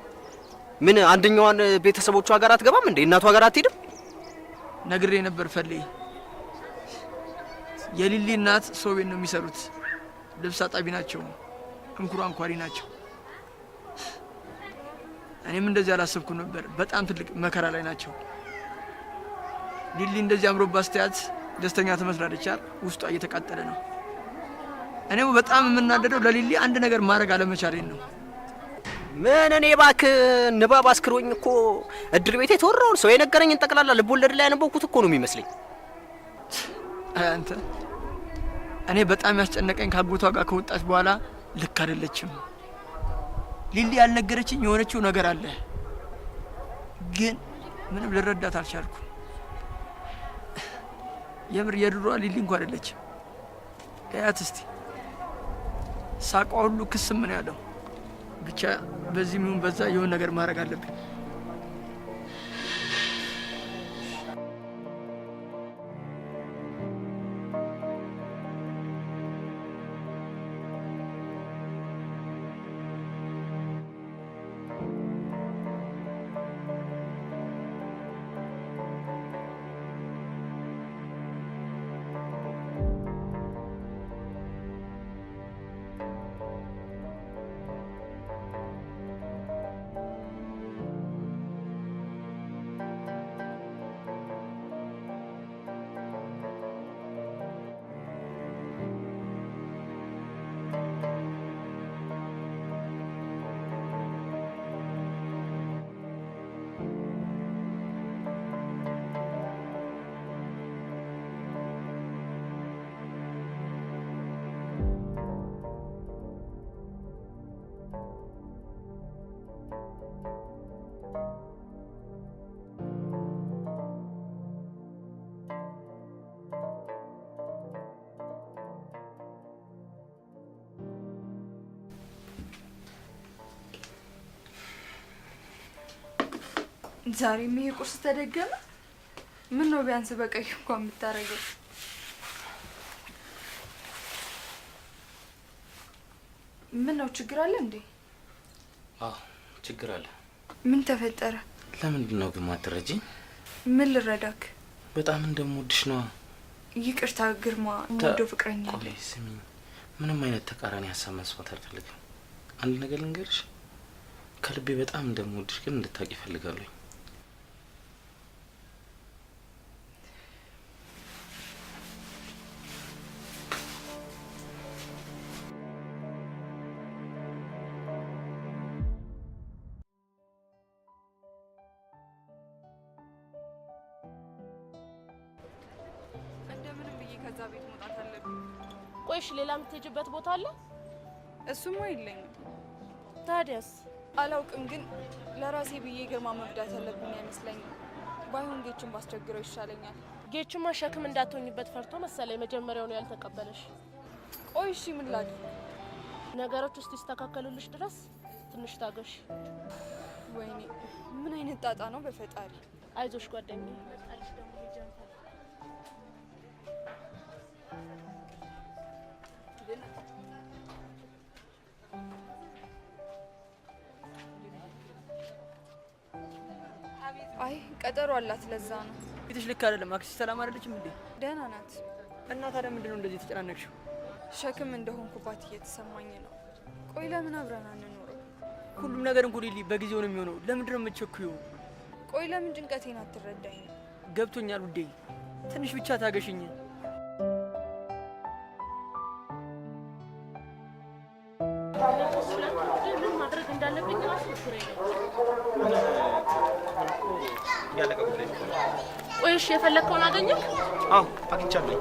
ምን አንደኛዋን ቤተሰቦቿ ጋር አትገባም እንዴ? እናቷ ጋር አትሄድም? ነግሬ ነበር ፈልይ። የሊሊ እናት ሰው ቤት ነው የሚሰሩት። ልብስ አጣቢ ናቸው። እንኩራ እንኳሪ ናቸው። እኔም እንደዚህ አላሰብኩም ነበር። በጣም ትልቅ መከራ ላይ ናቸው። ሊሊ እንደዚህ አምሮባት ስታያት ደስተኛ ትመስላለች አይደል? ውስጧ እየተቃጠለ ነው። እኔም በጣም የምናደደው ለሊሊ አንድ ነገር ማድረግ አለመቻሌን ነው። ምን እኔ እባክህ ንባብ አስክሮኝ እኮ እድር ቤት የተወራውን ሰው የነገረኝን ጠቅላላ ልቦለድ ላይ ያነበብኩት እኮ ነው የሚመስለኝ። አንተ እኔ በጣም ያስጨነቀኝ ከአጎቷ ጋር ከወጣች በኋላ ልክ አይደለችም። ሊሊ ያልነገረችኝ የሆነችው ነገር አለ፣ ግን ምንም ልረዳት አልቻልኩም። የምር የድሮዋ ሊሊ እንኳን አይደለችም። ያት እስቲ ሳቋ ሁሉ ክስም ነው ያለው። ብቻ በዚህ ምን በዛ የሆነ ነገር ማድረግ አለብኝ። ዛሬ ይሄ ቁርስ ተደገመ? ምን ነው ቢያንስ በቀይ እንኳን የምታረገው? ምን ነው ችግር አለ እንዴ? አዎ ችግር አለ። ምን ተፈጠረ? ለምንድን ነው ግን ማትረጂኝ? ምን ልረዳክ? በጣም እንደምወድሽ ነው። ይቅርታ ግርማ፣ ወዶ ፍቅረኛ አለ። ቆይ ስሚኝ፣ ምንም አይነት ተቃራኒ ሀሳብ መስማት አልፈልግም። አንድ ነገር ልንገርሽ፣ ከልቤ በጣም እንደምወድሽ ግን እንድታቂ እፈልጋለሁ። እንደምንም ብዬ ከዛ ቤት መውጣት አለብኝ። ቆይሽ ሌላ የምትሄጂበት ቦታ አለ? እሱማ የለኝም። ታዲያስ? አላውቅም፣ ግን ለራሴ ብዬ ግርማ መብዳት ያለብኝ አይመስለኝም። ባይሆን ጌችን ባስቸግረው ይሻለኛል። ጌችማ ሸክም እንዳትሆኝበት ፈርቶ መሰለኝ መጀመሪያው ነው ያልተቀበለሽ። ቆይ እሺ ምን ላድርግ? ነገሮች ውስጥ ይስተካከሉልሽ ድረስ ትንሽ ታገሽ። ወይኔ ምን አይነት ጣጣ ነው በፈጣሪ። አይዞሽ ጓደኛዬ። አልሽ ደግሞ ሄጃንታ አይ ቀጠሮ አላት፣ ለዛ ነው። ፊትሽ ልክ አይደለም። አክሲ ሰላም አይደለችም እንዴ? ደህና ናት። እና ታዲያ ምንድነው እንደዚህ ተጨናነቅሽው? ሸክም እንደሆንኩባት እየተሰማኝ ነው። ቆይ ለምን አብረን አንኖርም? ሁሉም ነገር እንኳን ሊሊ በጊዜው ነው የሚሆነው። ለምንድነው የምትቸኩይው? ቆይ ለምን ጭንቀቴን አትረዳኝ? ገብቶኛል ውዴ፣ ትንሽ ብቻ ታገሽኝ። ምን ማድረግ እንዳለብኝ ራሱ ፍሬ ነው። ቆይሽ የፈለግከውን አገኘህ? አዎ አግኝቻለሁ።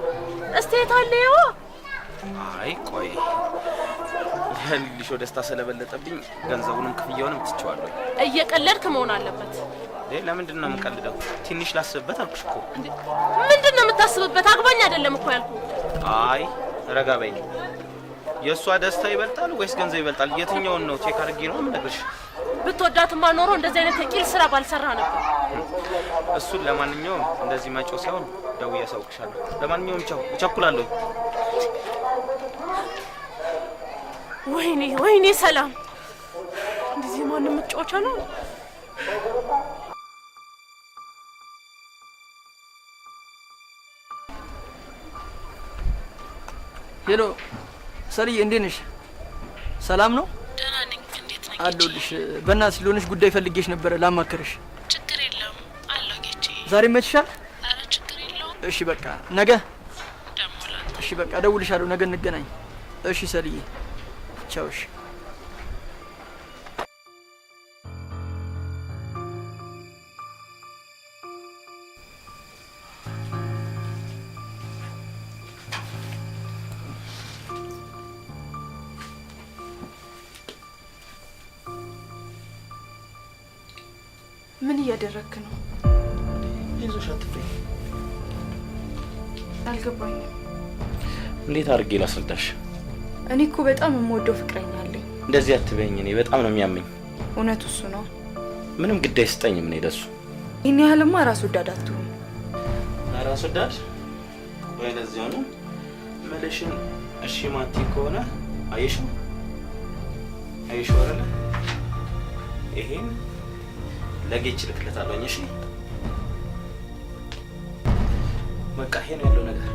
እስቲ የታለየው? አይ ቆይ ልልሾ ደስታ ስለበለጠብኝ ገንዘቡንም ክፍያውንም ትቼዋለሁ። እየቀለድክ መሆን አለበት። ለምንድን ነው የምቀልደው? ትንሽ ላስብበት አልኩሽ እኮ። ምንድን ነው የምታስብበት? አግባኝ አይደለም እኮ ያልኩ። አይ ረጋ በይ። የእሷ ደስታ ይበልጣል ወይስ ገንዘብ ይበልጣል? የትኛውን ነው ቼክ አድርጌ ነው የምነግርሽ። ብትወዳትማ ኖሮ እንደዚህ አይነት የቂል ስራ ባልሰራ ነበር። እሱን ለማንኛውም እንደዚህ መጮህ ሳይሆን ደውዬ አሳውቅሻለሁ። ለማንኛውም ቻው፣ እቸኩላለሁ። ወይኔ ወይኔ፣ ሰላም እንደዚህ ማንም መጫወቻ ነው። ሄሎ ሰልዬ፣ እንዴት ነሽ? ሰላም ነው? ደህና ነኝ። እንዴት ነኝ? አለሁልሽ። በእናትሽ ለሆነሽ ጉዳይ ፈልጌሽ ነበረ ላማክርሽ። ችግር የለውም አለሁ ጌቼ። ዛሬ መችሻል? ኧረ ችግር የለውም። እሺ በቃ ነገ ደሞ ላንተ። እሺ በቃ እደውልልሻለሁ፣ ነገ እንገናኝ። እሺ ሰልዬ ቻው። እሺ ምን እያደረግክ ነው? ይዞሽ አትፍሪ። አልገባኝም። እንዴት አድርጌ ላስረዳሽ? እኔ እኮ በጣም የምወደው ፍቅረኛ አለኝ። እንደዚህ አትበይኝ። እኔ በጣም ነው የሚያመኝ። እውነቱ እሱ ነው። ምንም ግድ አይሰጠኝም እኔ ለሱ። ይህን ያህልማ ራስ ወዳድ አትሁን። ራስ ወዳድ ወይ? ለዚያው ነው መለሽን እሺ ማቲ ከሆነ አይሽው አይሽው አይደለ? ይሄን ለጌች ልክለታለሁ። እሺ በቃ ይሄ ነው ያለው ነገር።